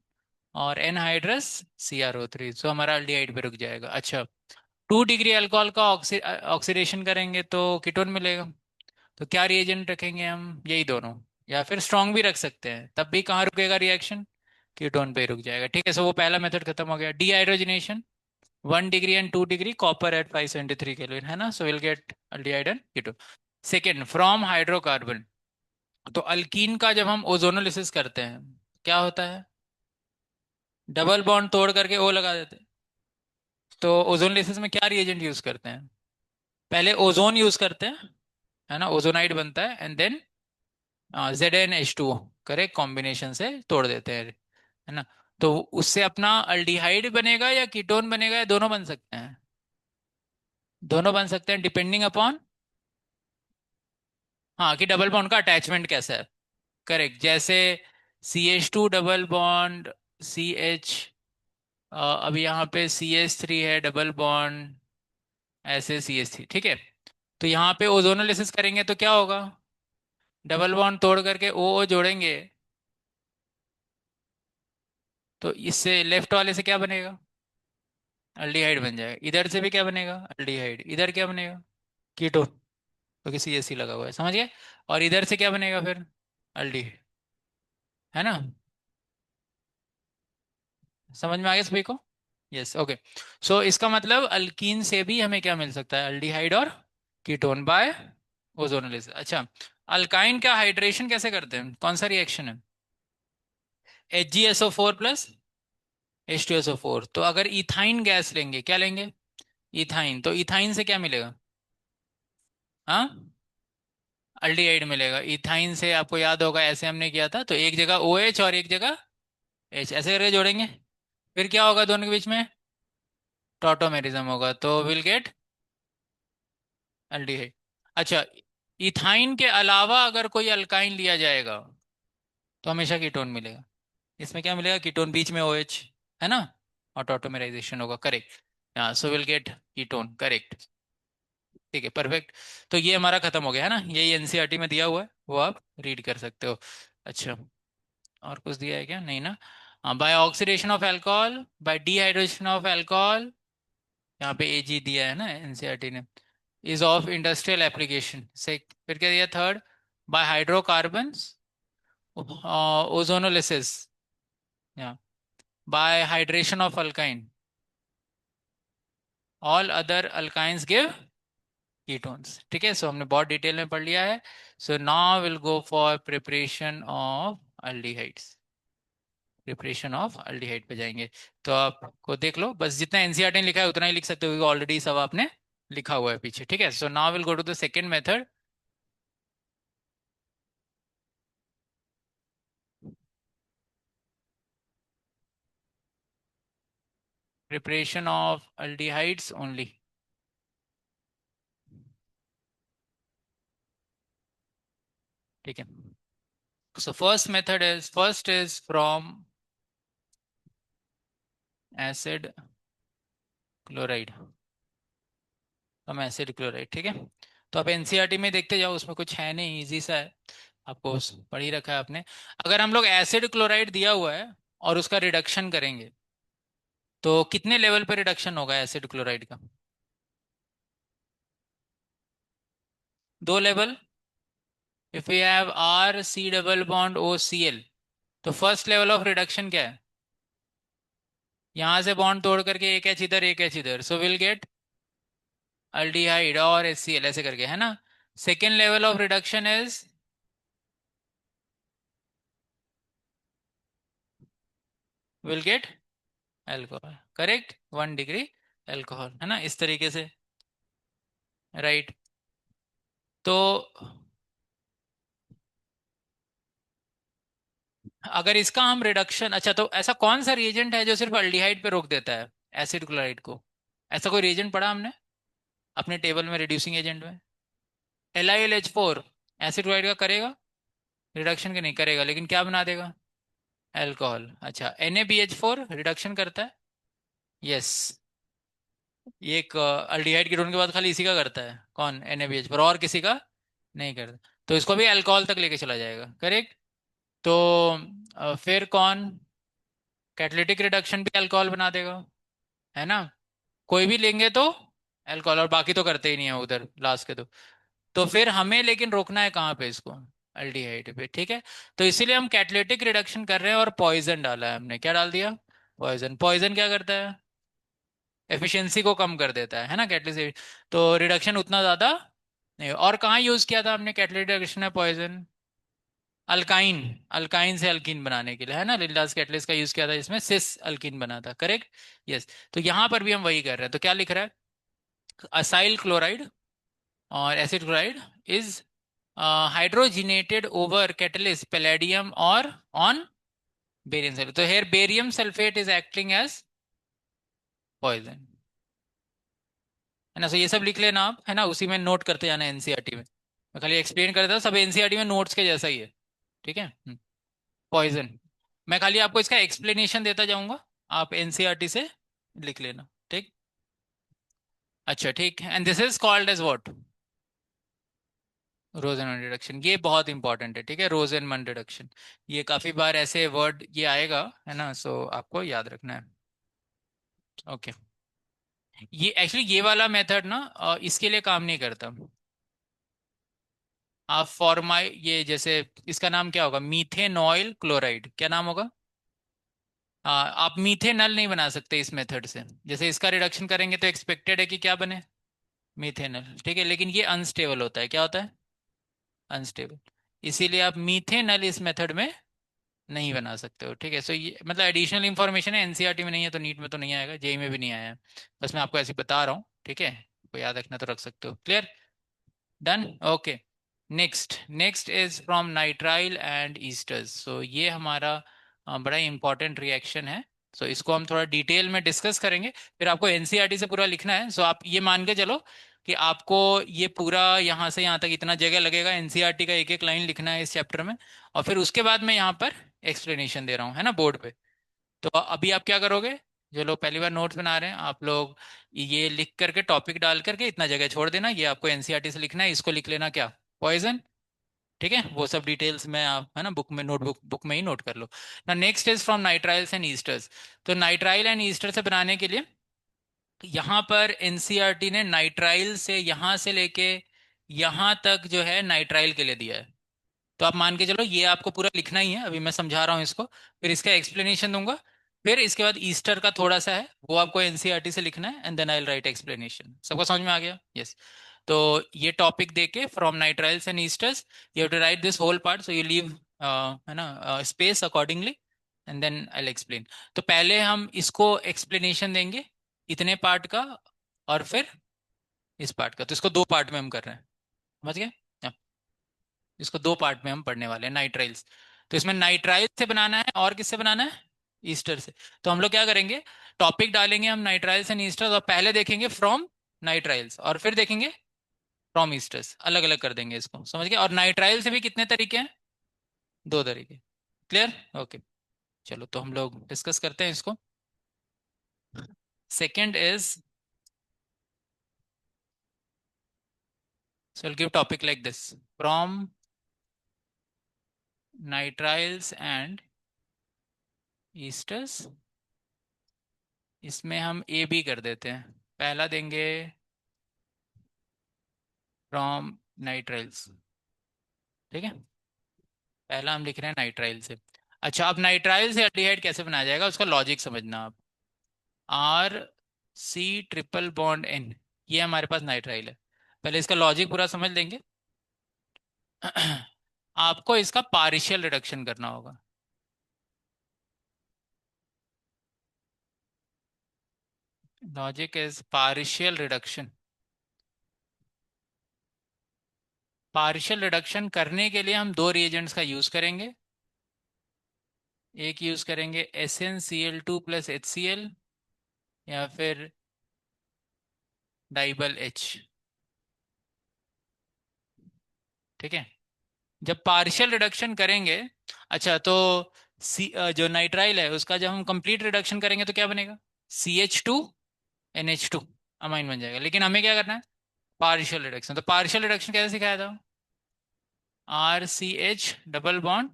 और एनहाइड्रस CrO3, सो हमारा अल्डिहाइड पे रुक जाएगा। अच्छा, 2 डिग्री अल्कोहल का ऑक्सीडेशन करेंगे तो कीटोन मिलेगा। तो क्या रिएजेंट रखेंगे हम? यही दोनों, या फिर स्ट्रॉन्ग भी रख सकते हैं, तब भी कहाँ रुकेगा रिएक्शन? कीटोन पे ही रुक जाएगा, ठीक है। सो वो पहला मेथड खत्म हो गया। Dehydrogenation, 1 degree and 2 degree, copper at 573 kelvin, है ना, so will get aldehyde and ketone. Second, from hydrocarbon, तो अल्कीन का जब हम ओजोनोलिसिस करते हैं, क्या होता है? डबल बॉन्ड तोड़ करके ओ लगा देते हैं। तो ओजोनोलिसिस में क्या रिएजेंट यूज करते हैं? पहले ओजोन यूज करते हैं, है ना, ओजोनाइड बनता है, and then ZnH2, correct, combination से तोड़ देते हैं, है ना। तो उससे अपना अल्डिहाइड बनेगा या कीटोन बनेगा, या दोनों बन सकते हैं? दोनों बन सकते हैं, डिपेंडिंग अपॉन, हाँ, कि डबल बॉन्ड का अटैचमेंट कैसा है। करेक्ट, जैसे CH2 डबल बॉन्ड CH, अभी यहाँ पे CH3 है डबल बॉन्ड, ऐसे CH3, ठीक है। तो यहाँ पे ओजोनोलिसिस करेंगे तो क्या होगा? डबल बॉन्ड तोड़ करके ओ जोड़ेंगे, तो इससे लेफ्ट वाले से क्या बनेगा? अल्डिहाइड बन जाएगा। इधर से भी क्या बनेगा? अल्डिहाइड। इधर क्या बनेगा? कीटोन, क्योंकि CH3 लगा हुआ है, समझ गए। और इधर से क्या बनेगा फिर? अल्डी, है ना। समझ में आ गया सभी को? Yes, okay. सो इसका मतलब अल्कीन से भी हमें क्या मिल सकता है? अल्डिहाइड और कीटोन बाय ओजोनोलिसिस। अच्छा, अल्काइन का हाइड्रेशन कैसे करते हैं? कौन सा रिएक्शन है? HgSO4 plus H2SO4। तो अगर इथाइन गैस लेंगे, क्या लेंगे? इथाइन, तो इथाइन से क्या मिलेगा? हाँ, अल्डिहाइड मिलेगा। इथाइन से आपको याद होगा, ऐसे हमने किया था, तो एक जगह OH और एक जगह H, ऐसे करके जोड़ेंगे। फिर क्या होगा दोनों के बीच में? टॉटोमेरिज्म होगा, तो विल गेट अल्डिहाइड। अच्छा, इथाइन के अलावा अगर कोई अल्काइन लिया जाएगा तो हमेशा कीटोन मिलेगा। इसमें क्या मिलेगा? कीटोन, बीच में OH, है ना, और टॉटोमेराइजेशन होगा, करेक्ट। हाँ, सो विल गेट कीटोन, करेक्ट, ठीक है, परफेक्ट। तो ये हमारा खत्म हो गया, है ना, यही NCERT में दिया हुआ है, वो आप रीड कर सकते हो। अच्छा, और कुछ दिया है क्या? नहीं ना। By oxidation of alcohol, by dehydration of alcohol, यहाँ पे AG दिया है ना NCERT ने, इज ऑफ इंडस्ट्रियल एप्लीकेशन से। फिर क्या दिया थर्ड? बाय हाइड्रोकार्बन्स, ओजोनोलिसिस, या bye hydration of alkyne, all other alkynes give ketones, ठीक है। सो हमने बहुत डिटेल में पढ़ लिया है। So now will go for preparation of aldehydes. Preparation of aldehyde पे जाएंगे। तो आपको देख लो, बस जितना NCERT ने लिखा है उतना ही लिख सकते हो, क्योंकि ऑलरेडी सब आपने लिखा हुआ है पीछे, ठीक है। So now will go to the second method. Preparation of aldehydes only. ठीक है। So first is from acid chloride, from acid chloride. ठीक है। तो आप एनसीईआरटी में देखते जाओ, उसमें कुछ है नहीं, इजी सा है, आपको पढ़ ही रखा है आपने। अगर हम लोग एसिड क्लोराइड दिया हुआ है और उसका रिडक्शन करेंगे, तो कितने लेवल पे रिडक्शन होगा एसिड क्लोराइड का? 2 level. If we have R C double bond O C L, तो फर्स्ट लेवल ऑफ रिडक्शन क्या है? यहां से बॉन्ड तोड़ करके एक एच इधर एक एच इधर, सो विल गेट अल्डिहाइड और एच सी एल ऐसे करके, है ना। Second level of reduction is will get alcohol, correct, 1 degree alcohol, है ना, इस तरीके से। राइट। तो अगर इसका हम रिडक्शन, अच्छा, तो ऐसा कौन सा रिएजेंट है जो सिर्फ अल्डिहाइड पे रोक देता है एसिड क्लोराइड को? ऐसा कोई रिएजेंट पढ़ा हमने अपने टेबल में रिड्यूसिंग एजेंट में? LiLH4 एसिड क्लोराइड का करेगा रिडक्शन, के नहीं करेगा, लेकिन क्या बना देगा? अल्कोहल। अच्छा, NaBH4 रिडक्शन करता है? यस। ये एक अल्डिहाइड कीटोन के बाद खाली इसी का करता है, कौन? NaBH4, और किसी का नहीं करता, तो इसको भी अल्कोहल तक लेके चला जाएगा, करेक्ट। तो फिर कौन? कैटालिटिक रिडक्शन भी अल्कोहल बना देगा, है ना। कोई भी लेंगे तो अल्कोहल, और बाकी तो करते ही नहीं है उधर लास्ट के तो फिर हमें लेकिन रोकना है कहाँ पे इसको? अल्डिहाइड पे, ठीक है। तो इसीलिए हम कैटालिटिक रिडक्शन कर रहे हैं और पॉइजन डाला है हमने, क्या डाल दिया? पॉइजन। पॉइजन क्या करता है? एफिशिएंसी को कम कर देता है ना, कैटलिस्ट। तो रिडक्शन उतना ज्यादा नहीं। और कहाँ यूज किया था हमने कैटलिटिक रिडक्शन है पॉइजन? अल्काइन। अल्काइन से अल्कीन बनाने के लिए, है ना, लिंडास कैटलिस्ट का यूज किया था, इसमें सिस अल्कीन बना था, करेक्ट। यस। तो यहाँ पर भी हम वही कर रहे हैं, तो क्या लिख रहा है? असाइल क्लोराइड और acid chloride is hydrogenated over catalyst palladium और ऑन बेरियम सल्फेट, तो here barium sulphate is acting as poison, है ना। सो ये सब लिख लेना आप, है ना, उसी में नोट करते जाना एनसीईआरटी में। मैं खाली एक्सप्लेन करता हूँ, सब एनसीईआरटी में नोट्स के जैसा ही है, ठीक है। पॉइजन। मैं खाली आपको इसका एक्सप्लेनेशन देता जाऊंगा, आप एनसीईआरटी से लिख लेना, ठीक। अच्छा, ठीक है। And this is called as what? Rosenmund reduction, ये बहुत इंपॉर्टेंट है, ठीक है, रोजनमैन रिडक्शन। ये काफी बार ऐसे वर्ड ये आएगा, है ना, सो आपको याद रखना है। ओके। ये एक्चुअली ये वाला मेथड ना इसके लिए काम नहीं करता। आप फॉर्माइ ये जैसे, इसका नाम क्या होगा? मीथेनॉइल क्लोराइड, क्या नाम होगा? आप मीथेनल नहीं बना सकते इस मेथड से। जैसे इसका रिडक्शन करेंगे तो एक्सपेक्टेड है कि क्या बने? मीथेनल, ठीक है, लेकिन ये अनस्टेबल होता है, क्या होता है? अनस्टेबल। इसीलिए आप मीथेनल इस मेथड में नहीं बना सकते हो, ठीक है। सो ये मतलब एडिशनल इंफॉर्मेशन है, एनसीईआरटी में नहीं है, तो नीट में तो नहीं आएगा, जेई में भी नहीं आया है। बस मैं आपको ऐसे ही बता रहा हूँ, ठीक है, को याद रखना तो रख सकते हो, clear. Done. Okay. Next is from nitrile and esters. So ये हमारा बड़ा इंपॉर्टेंट रिएक्शन है। सो इसको हम थोड़ा डिटेल में डिस्कस करेंगे, फिर आपको एनसीईआरटी से पूरा लिखना है। सो आप ये मान के चलो कि आपको ये पूरा यहाँ से यहाँ तक इतना जगह लगेगा, एनसीईआरटी का एक एक लाइन लिखना है इस चैप्टर में, और फिर उसके बाद मैं यहाँ पर एक्सप्लेनेशन दे रहा हूँ, है ना, बोर्ड पे। तो अभी आप क्या करोगे? जो लोग पहली बार नोट्स बना रहे हैं, आप लोग ये लिख करके टॉपिक डाल करके इतना जगह छोड़ देना, ये आपको एनसीईआरटी से लिखना है, इसको लिख लेना क्या? पॉइजन। ठीक है, वो सब डिटेल्स में आप, है ना, बुक में, नोटबुक बुक में ही नोट कर लो ना। Next is from nitriles and esters. तो नाइट्राइल एंड ईस्टर से बनाने के लिए यहाँ पर एनसीईआरटी ने नाइट्राइल से यहाँ से लेके यहाँ तक जो है नाइट्राइल के लिए दिया है। तो आप मान के चलो ये आपको पूरा लिखना ही है, अभी मैं समझा रहा हूँ इसको, फिर इसका एक्सप्लेनेशन दूंगा, फिर इसके बाद ईस्टर का थोड़ा सा है वो आपको एनसीईआरटी से लिखना है, and then I will write explanation. सबको समझ में आ गया? यस। तो ये टॉपिक देके from nitriles and esters you have to write this whole part, so you leave, है ना, space accordingly, and then I will explain. तो पहले हम इसको एक्सप्लेनेशन देंगे, इतने पार्ट का, और फिर इस पार्ट का, तो इसको 2 पार्ट में हम कर रहे हैं, समझ गए? इसको 2 पार्ट में हम पढ़ने वाले हैं, नाइट्राइल्स। तो इसमें नाइट्राइल से बनाना है और किससे बनाना है? ईस्टर से। तो हम लोग क्या करेंगे, टॉपिक डालेंगे हम नाइट्राइल्स एंड ईस्टर्स, और पहले देखेंगे फ्रॉम नाइट्राइल्स और फिर देखेंगे फ्रॉम ईस्टर्स, अलग अलग कर देंगे इसको, समझ गए। और नाइट्राइल से भी कितने तरीके हैं, दो तरीके। Clear, okay. चलो तो हम लोग डिस्कस करते हैं इसको। Second is, so I'll give topic like this: from nitriles and esters। इसमें हम ए बी कर देते हैं। पहला देंगे फ्रॉम नाइट्राइल्स, ठीक है। पहला हम लिख रहे हैं नाइट्राइल से। अच्छा, अब नाइट्राइल से एल्डिहाइड कैसे बनाया जाएगा उसका लॉजिक समझना आप। R C triple bond N, ये हमारे पास नाइट्राइल है। पहले इसका लॉजिक पूरा समझ लेंगे। आपको इसका पार्शियल रिडक्शन करना होगा। Logic is partial reduction. Partial reduction करने के लिए हम दो रिएजेंट्स का यूज करेंगे। एक यूज करेंगे SnCl2 प्लस HCl, या फिर डाइबल H, ठीक है। जब पार्शियल रिडक्शन करेंगे, अच्छा तो जो नाइट्राइल है उसका जब हम कंप्लीट रिडक्शन करेंगे तो क्या बनेगा, CH2NH2 अमाइन बन जाएगा। लेकिन हमें क्या करना है, पार्शियल रिडक्शन। तो पार्शियल रिडक्शन कैसे सिखाया था, RCH डबल बॉन्ड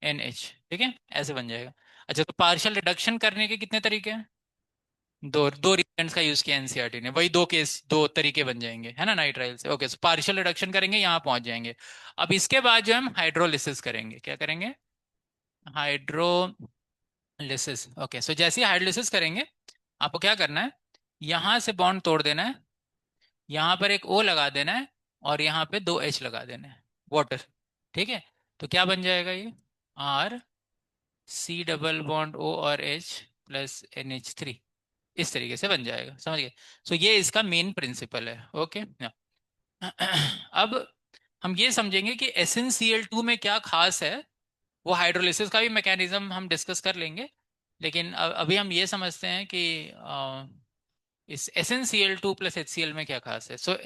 NH, ठीक है, ऐसे बन जाएगा। अच्छा, तो पार्शियल रिडक्शन करने के कितने तरीके हैं, दो दो रिएजेंट्स का यूज किया एनसीईआरटी ने, वही दो केस, दो तरीके बन जाएंगे, है ना, नाइट्राइल से। ओके, सो पार्शियल रिडक्शन करेंगे, यहाँ पहुंच जाएंगे। अब इसके बाद जो हम हाइड्रोलिसिस करेंगे, क्या करेंगे, हाइड्रोलिसिस। ओके, सो जैसे ही हाइड्रोलिसिस करेंगे, आपको क्या करना है, यहाँ से बॉन्ड तोड़ देना है, यहाँ पर एक O लगा देना है, और यहाँ पे दो H लगा देना है, वाटर, ठीक है। तो क्या बन जाएगा ये, RC डबल बॉन्ड O और H प्लस NH3, इस तरीके से बन जाएगा, समझ गए। सो ये इसका मेन प्रिंसिपल है, ओके। अब हम ये समझेंगे कि SnCl2 में क्या खास है, वो हाइड्रोलिसिस का भी मैकेनिज्म हम डिस्कस कर लेंगे। लेकिन अभी हम ये समझते हैं कि इस SnCl2 प्लस HCl में क्या खास है। सो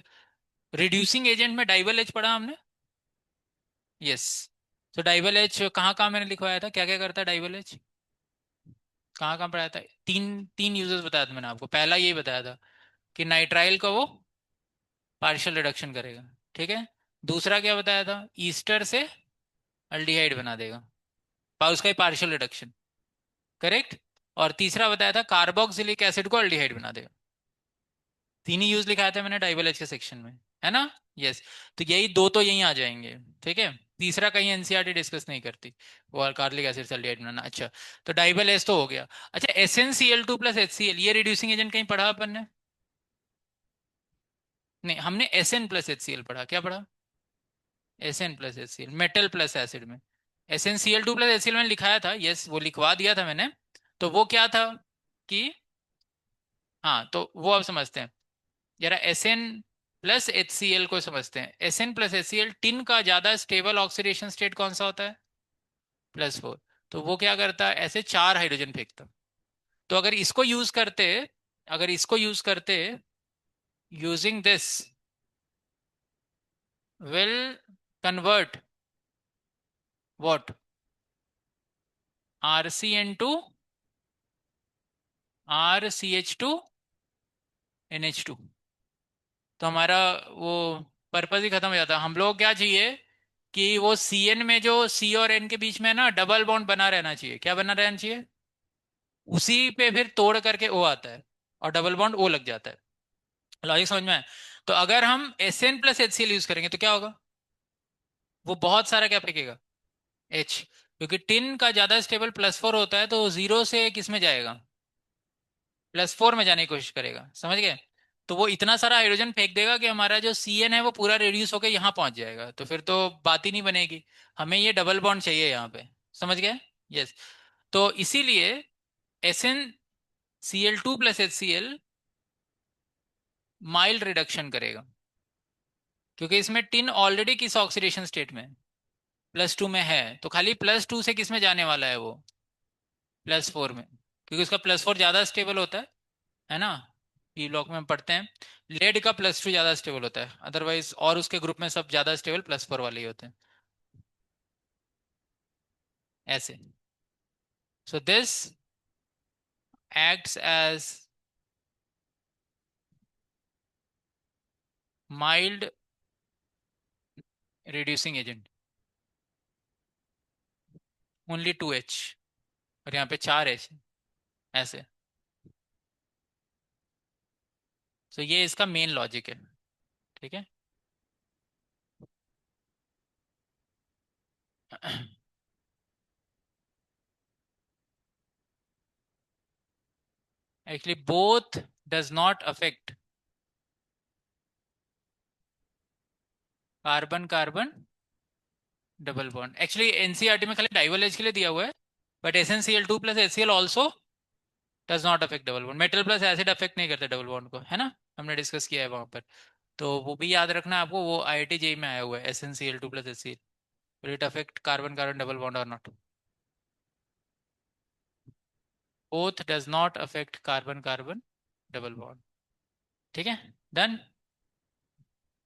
रिड्यूसिंग एजेंट में डाइबल एच पढ़ा हमने, यस। तो डाइबल एच कहाँ कहाँ मैंने लिखवाया था, क्या क्या करता है डाइबल एच, कहाँ कहाँ पढ़ाया था। तीन तीन यूजर्स बताया था मैंने आपको। पहला यही बताया था कि नाइट्राइल का वो पार्शियल रिडक्शन करेगा, ठीक है। दूसरा क्या बताया था, ईस्टर से अल्डिहाइड बना देगा, उसका ही पार्शियल रिडक्शन, करेक्ट। और तीसरा बताया था कार्बोक्सिलिक एसिड को अल्डिहाइड बना देगा। तीन ही यूज लिखाया था मैंने डाइबल एच के सेक्शन में, है ना, यस। तो यही दो तो यहीं आ जाएंगे, ठीक है। तीसरा कहीं एनसीईआरटी डिस्कस नहीं करती, वो कार्बोक्सिलिक एसिड से अल्डिहाइड बनाना। अच्छा, तो डाइबल एच तो हो गया। अच्छा, SnCl2 प्लस HCl, ये रिड्यूसिंग एजेंट कहीं पढ़ा अपन ने, नहीं, हमने Sn प्लस HCl पढ़ा, क्या पढ़ा, Sn plus HCl, metal plus acid में। SnCl2 प्लस HCl मैंने लिखाया था, यस, वो लिखवा दिया था मैंने। तो वो क्या था कि, हाँ, तो वो अब समझते हैं जरा। Sn प्लस HCl को समझते हैं। Sn प्लस HCl, टिन का ज्यादा स्टेबल ऑक्सीडेशन स्टेट कौन सा होता है, +4। तो वो क्या करता है, ऐसे चार हाइड्रोजन फेंकता। तो अगर इसको यूज करते, using this will convert what, RCN2RCH2NH2। तो हमारा वो पर्पज ही खत्म हो जाता। हम लोग क्या चाहिए कि वो CN में जो C और N के बीच में ना डबल बॉन्ड बना रहना चाहिए, क्या बना रहना चाहिए, उसी पे फिर तोड़ करके O आता है, और डबल बॉन्ड O लग जाता है। लॉजिक समझ में आया। तो अगर हम Sn प्लस HCl यूज करेंगे तो क्या होगा, वो बहुत सारा क्या फेंकेगा, H, क्योंकि टिन का ज्यादा स्टेबल +4 होता है, तो जीरो से किस में जाएगा, +4 में जाने की कोशिश करेगा, समझ गए। तो वो इतना सारा हाइड्रोजन फेंक देगा कि हमारा जो CN है वो पूरा रेड्यूस होकर यहाँ पहुंच जाएगा, तो फिर तो बात ही नहीं बनेगी। हमें ये डबल बॉन्ड चाहिए यहाँ पे, समझ गए, यस। तो इसीलिए SnCl2 plus HCl mild reduction करेगा, क्योंकि इसमें टिन ऑलरेडी किस ऑक्सीडेशन स्टेट में, +2 में है, तो खाली +2 से किस में जाने वाला है वो, +4 में, क्योंकि उसका +4 ज़्यादा स्टेबल होता है ना। पी ब्लॉक में हम पढ़ते हैं लेड का +2 ज़्यादा स्टेबल होता है, अदरवाइज और उसके ग्रुप में सब ज़्यादा स्टेबल +4 वाले ही होते हैं, ऐसे। So this acts as mild reducing agent, only 2H, और यहाँ पे 4H, ऐसे। सो ये इसका मेन लॉजिक है, ठीक है। Actually both does not affect carbon carbon double bond. Actually NCERT में खाली डाइवल एच के लिए दिया हुआ है, but SnCl2 plus HCl also does not affect double bond. Metal plus acid affect नहीं करते डबल बॉन्ड को, है ना, हमने डिस्कस किया है वहां पर। तो वो भी याद रखना है आपको, वो IIT जेई में आया हुआ है, SnCl2 plus HCl, will it affect carbon carbon double bond और not. Both does not affect carbon carbon double bond, ठीक है, डन।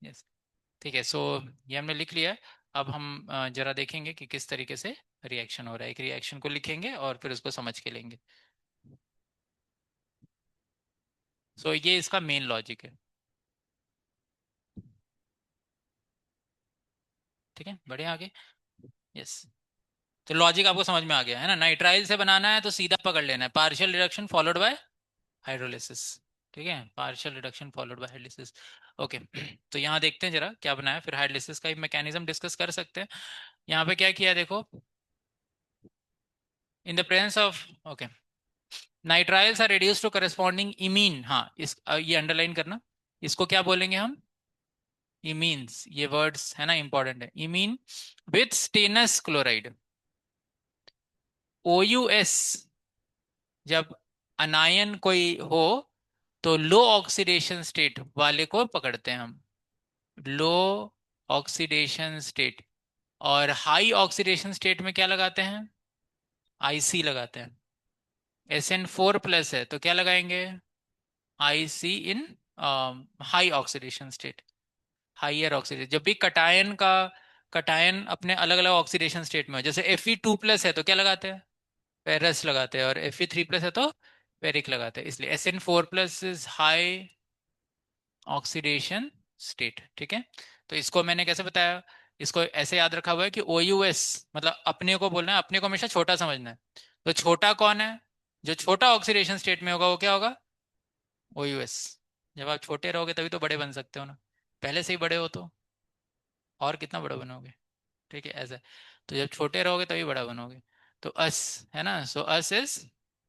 यस, ठीक है। सो ये हमने लिख लिया है। अब हम जरा देखेंगे कि किस तरीके से रिएक्शन हो रहा है। एक रिएक्शन को लिखेंगे और फिर उसको समझ के लेंगे। सो ये इसका मेन लॉजिक है, ठीक है, बढ़िया आगे। यस, तो लॉजिक आपको समझ में आ गया है ना। नाइट्राइल से बनाना है तो सीधा पकड़ लेना है, partial reduction followed by hydrolysis, ठीक है, partial reduction followed by hydrolysis. Okay, तो यहाँ देखते हैं जरा क्या बनाया, फिर हाइड्रोलिसिस का ही मैकेनिज्म डिस्कस कर सकते हैं। यहाँ पे क्या किया है देखो, in the presence of, okay, nitriles are reduce to corresponding imine, हाँ इस ये अंडरलाइन करना, इसको क्या बोलेंगे हम, इमीन्स, ये वर्ड्स है ना इंपॉर्टेंट है, imine with stannous chloride, OUS, जब अनायन कोई हो तो लो ऑक्सीडेशन स्टेट वाले को पकड़ते हैं हम, लो ऑक्सीडेशन स्टेट। और हाई ऑक्सीडेशन स्टेट में क्या लगाते हैं, IC लगाते हैं। SN4+ है तो क्या लगाएंगे, IC इन high oxidation state, higher oxidation. जब भी कटायन का, कटायन अपने अलग अलग ऑक्सीडेशन स्टेट में हो, जैसे Fe2+ है तो क्या लगाते हैं, पेरस लगाते हैं, और Fe3+ है तो पेरिक लगाते हैं, इसलिए SN4+ is high oxidation state, ठीक है। तो इसको मैंने कैसे बताया, इसको ऐसे याद रखा हुआ है कि OUS मतलब अपने को बोलना है, अपने को हमेशा छोटा समझना है। तो छोटा कौन है, जो छोटा ऑक्सीडेशन स्टेट में होगा वो क्या होगा, OUS। जब आप छोटे रहोगे तभी तो बड़े बन सकते हो ना, पहले से ही बड़े हो तो और कितना बड़ा बनोगे, ठीक है, ऐसा। तो जब छोटे रहोगे तभी बड़ा बनोगे। तो अस है ना, सो अस इज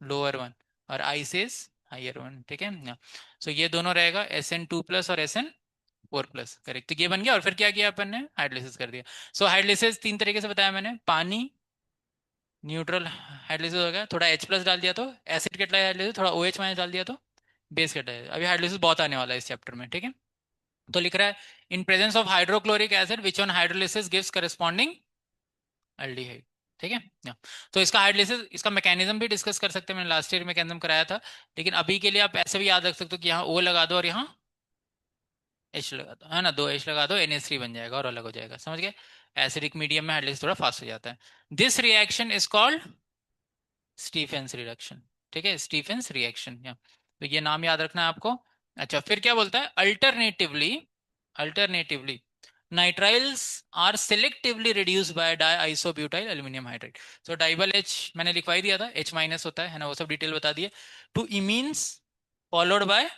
लोअर वन और आइस इज हाइयर वन, ठीक है ना। सो ये दोनों रहेगा, SN2+ और SN4+, करेक्ट। तो ये बन गया, और फिर क्या किया अपन ने, हाइड्रोलिसिस कर दिया। सो हाइड्रोलिसिस 3 तरीके से बताया मैंने, पानी, न्यूट्रल हाइड्रोलिसिस हो गया, थोड़ा H+ डाल दिया तो एसिड कैटालाइज हाइड्रोलिसिस, थोड़ा OH- डाल दिया तो बेस कैटालाइज। अभी हाइड्रोलिसिस बहुत आने वाला है इस चैप्टर में, ठीक है। तो लिख रहा है, in presence of hydrochloric acid which on hydrolysis gives corresponding aldehyde, ठीक है। या, तो इसका हाइड्रोलिसिस, इसका मैकेनिज्म भी डिस्कस कर सकते हैं, मैंने लास्ट ईयर मैकेनिज्म कराया था। लेकिन अभी के लिए आप ऐसे भी याद रख सकते हो कि यहाँ O लगा दो और यहाँ H लगा दो, है ना, 2H लगा दो, NH3 बन जाएगा और अलग हो जाएगा, समझ गए। एसिडिक मीडियम में हाइड्रोलिसिस थोड़ा फास्ट हो जाता है। This reaction is called Stephens reduction, ठीक है, स्टीफेंस रिएक्शन, या तो ये नाम याद रखना है आपको। अच्छा, फिर क्या बोलता है, alternatively, alternatively nitriles are selectively reduced by diisobutyl aluminium hydride. So DIBAL H मैंने लिखवाई दिया था, H- होता है ना, वो सब डिटेल बता दिए। To imines followed by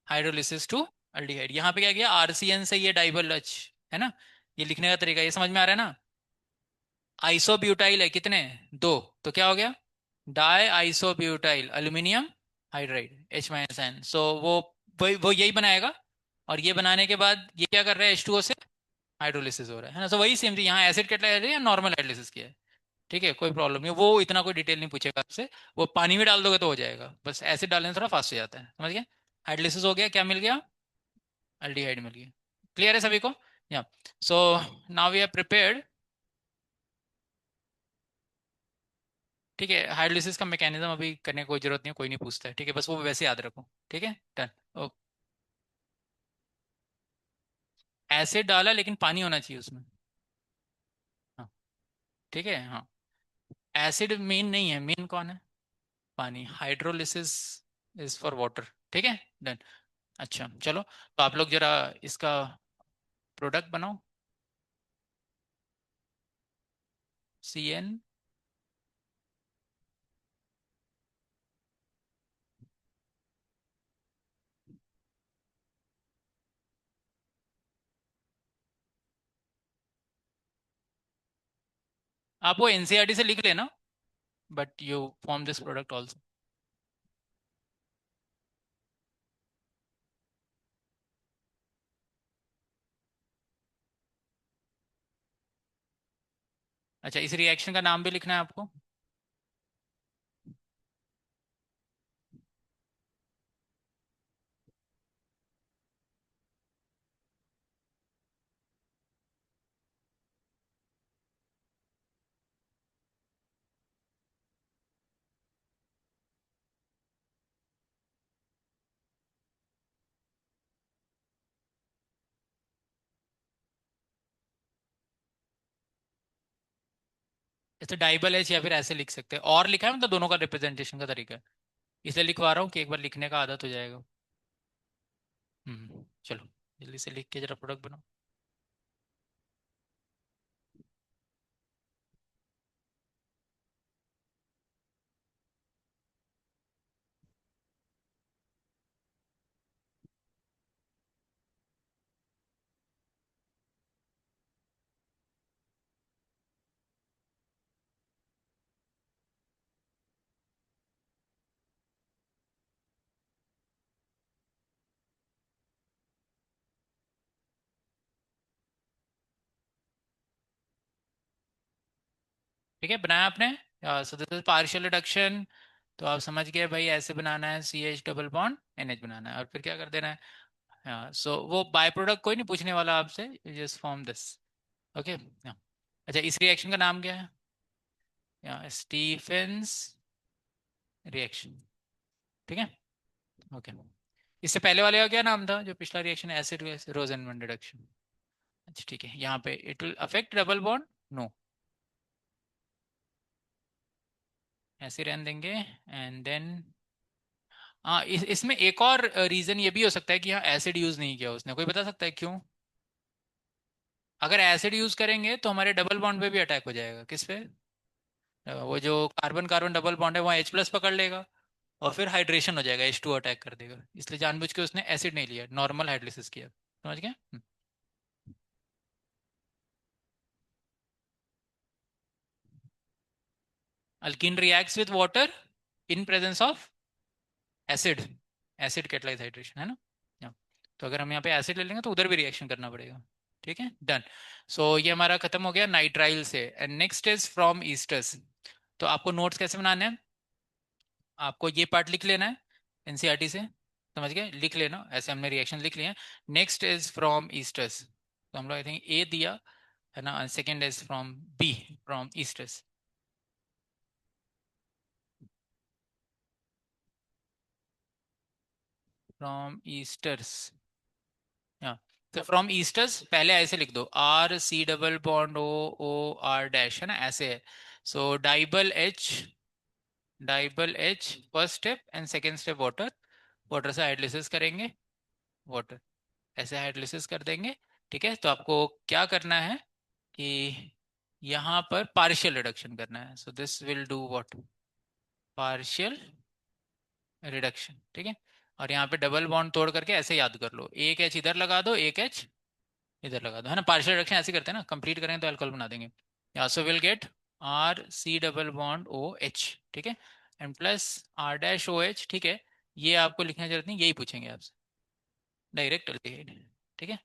hydrolysis to aldehyde. यहाँ पे क्या किया, RCN से ये डाइबल H, है ना, ये लिखने का तरीका ये समझ में आ रहा है ना। आइसोब्यूटाइल है कितने, 2, तो क्या हो गया, die isobutyl aluminium hydride, H-N। सो वो यही बनाएगा, और ये बनाने के बाद ये क्या कर रहा है, H2O से हाइड्रोलिसिस हो रहा है ना। सो वही सेम थी, यहाँ एसिड कैटालाइज है या नॉर्मल हाइड्रोलिसिस किया है, ठीक है, कोई प्रॉब्लम नहीं, वो इतना कोई डिटेल नहीं पूछेगा आपसे। वो पानी में डाल दोगे तो हो जाएगा, बस एसिड डालने से थोड़ा फास्ट हो जाता है, समझ गए। हाइड्रोलिसिस हो गया, क्या मिल गया, अल्डिहाइड मिल गया। क्लियर है सभी को, या। So now we have prepared ठीक है, हाइड्रोलिसिस का मैकेनिज्म अभी करने की कोई जरूरत नहीं है, कोई नहीं पूछता है, ठीक है, बस वो वैसे याद रखो। ठीक है, डन। ओ, एसिड डाला लेकिन पानी होना चाहिए उसमें। हाँ, ठीक है, हाँ। एसिड मेन नहीं है, मेन कौन है? पानी। Hydrolysis is for water. ठीक है, डन। अच्छा चलो, तो आप लोग जरा इसका प्रोडक्ट बनाओ। CN। आप वो NCERT से लिख लेना, but you form this product also. अच्छा, इस रिएक्शन का नाम भी लिखना है आपको। जैसे डाइबल एच या फिर ऐसे लिख सकते हैं, और लिखा है मतलब दोनों का रिप्रेजेंटेशन का तरीका है, इसलिए लिखवा रहा हूँ कि एक बार लिखने का आदत हो जाएगा। चलो, जल्दी से लिख के जरा प्रोडक्ट बनाओ। ठीक है, बनाया आपने। सो दिस इज पार्शियल रिडक्शन। तो आप समझ गए भाई, ऐसे बनाना है, CH डबल बॉन्ड NH बनाना है, और फिर क्या कर देना है। हाँ, सो वो बाय प्रोडक्ट कोई नहीं पूछने वाला आपसे, जस्ट फॉर्म दिस। ओके। अच्छा, इस रिएक्शन का नाम क्या है? Stephens reaction. ठीक है, ओके। इससे पहले वाले का क्या नाम था, जो पिछला रिएक्शन, एसिड रोजेनमैन रिडक्शन। अच्छा ठीक है, यहाँ पे it will affect double bond. No, ऐसे रहने देंगे। एंड देन हाँ, इसमें एक और रीजन ये भी हो सकता है कि यहाँ एसिड यूज नहीं किया उसने, कोई बता सकता है क्यों? अगर एसिड यूज करेंगे तो हमारे डबल बॉन्ड पे भी अटैक हो जाएगा, किस पे? वो जो कार्बन कार्बन डबल बॉन्ड है वहाँ H+ पकड़ लेगा, और फिर हाइड्रेशन हो जाएगा, H2 अटैक कर देगा, इसलिए जानबूझ के उसने एसिड नहीं लिया, नॉर्मल हाइड्रोलिसिस किया। समझ गया? Alkyne reacts with water in presence of acid. Acid catalyse hydration है ना। Yeah. तो अगर हम यहाँ पे एसिड ले लेंगे तो उधर भी रिएक्शन करना पड़ेगा। ठीक है, डन। सो ये हमारा खत्म हो गया नाइट्राइल से, and next is from esters. तो आपको नोट्स कैसे बनाने हैं? आपको ये पार्ट लिख लेना है NCERT से, समझ गए, लिख लेना, ऐसे हमने रिएक्शन लिख लिए हैं। नेक्स्ट इज फ्रॉम ईस्टर्स, तो हम लोग आई थिंक ए दिया है ना, second is from B, from esters. From esters, हाँ। तो फ्रॉम ईस्टर्स पहले ऐसे लिख दो, RC double bond OR dash, है ना, ऐसे है। So DIBAL H first step, and second step water. Water से हाइड्रोलिसिस करेंगे, वाटर, ऐसे हाइड्रोलिसिस कर देंगे। ठीक है, तो आपको क्या करना है कि यहाँ पर पार्शियल रिडक्शन करना है, so this will do what, partial reduction. ठीक है, और यहाँ पे डबल बॉन्ड तोड़ करके ऐसे याद कर लो, एक H इधर लगा दो, एक H इधर लगा दो, है ना, पार्शियल रिडक्शन ऐसे करते हैं ना, कंप्लीट करेंगे तो अल्कोहल बना देंगे। या सो will gate RC double bond OH। ठीक है, एंड प्लस R' OH। ठीक है, ये आपको लिखने की जरूरत नहीं, यही पूछेंगे आपसे, डायरेक्ट अल्डिहाइड। ठीक है,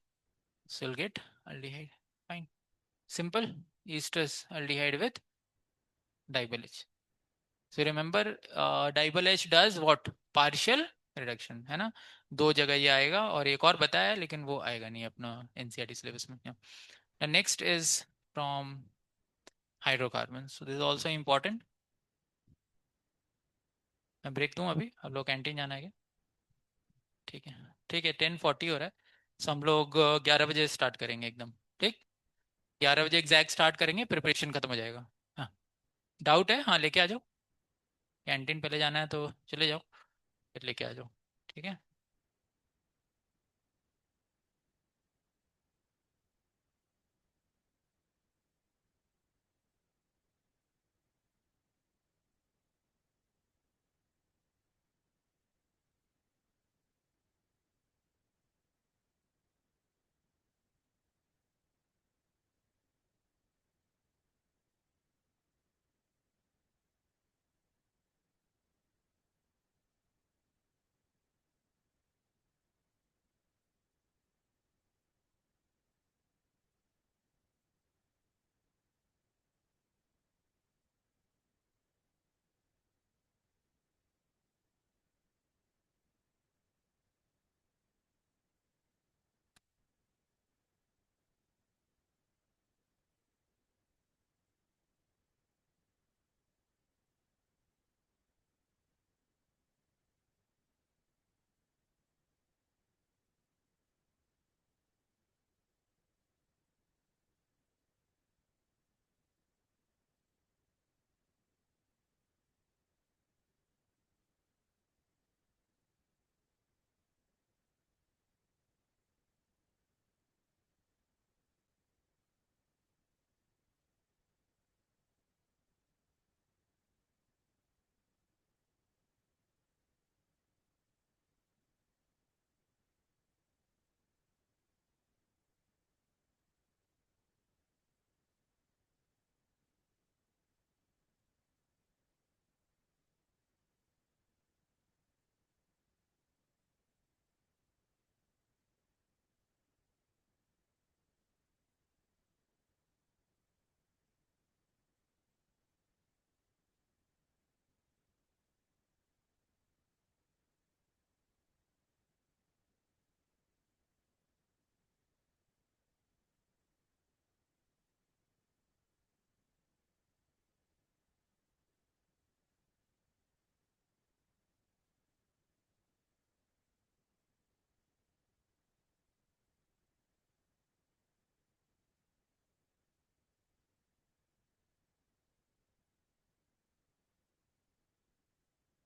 so will get aldehyde, fine, simple, esters aldehyde with DIBAL H। So remember, DIBAL H does what, partial reduction, है ना। दो जगह ये आएगा, और एक और बताया है, लेकिन वो आएगा नहीं अपना NCERT सिलेबस में। The next is from hydrocarbons. So this is also important. मैं ब्रेक दूँ अभी, अब लोग कैंटीन जाना है क्या? ठीक है। ठीक है, 10:40 हो रहा है। सो हम लोग 11 बजे स्टार्ट करेंगे एकदम। ठीक, 11 बजे एग्जैक्ट स्टार्ट करेंगे, प्रिपरेशन खत्म हो जाएगा। हाँ, डाउट है? हाँ, लेके आ जाओ। कैंटीन पहले जाना है तो चले जाओ, फिर लेके आ जाओ। ठीक है।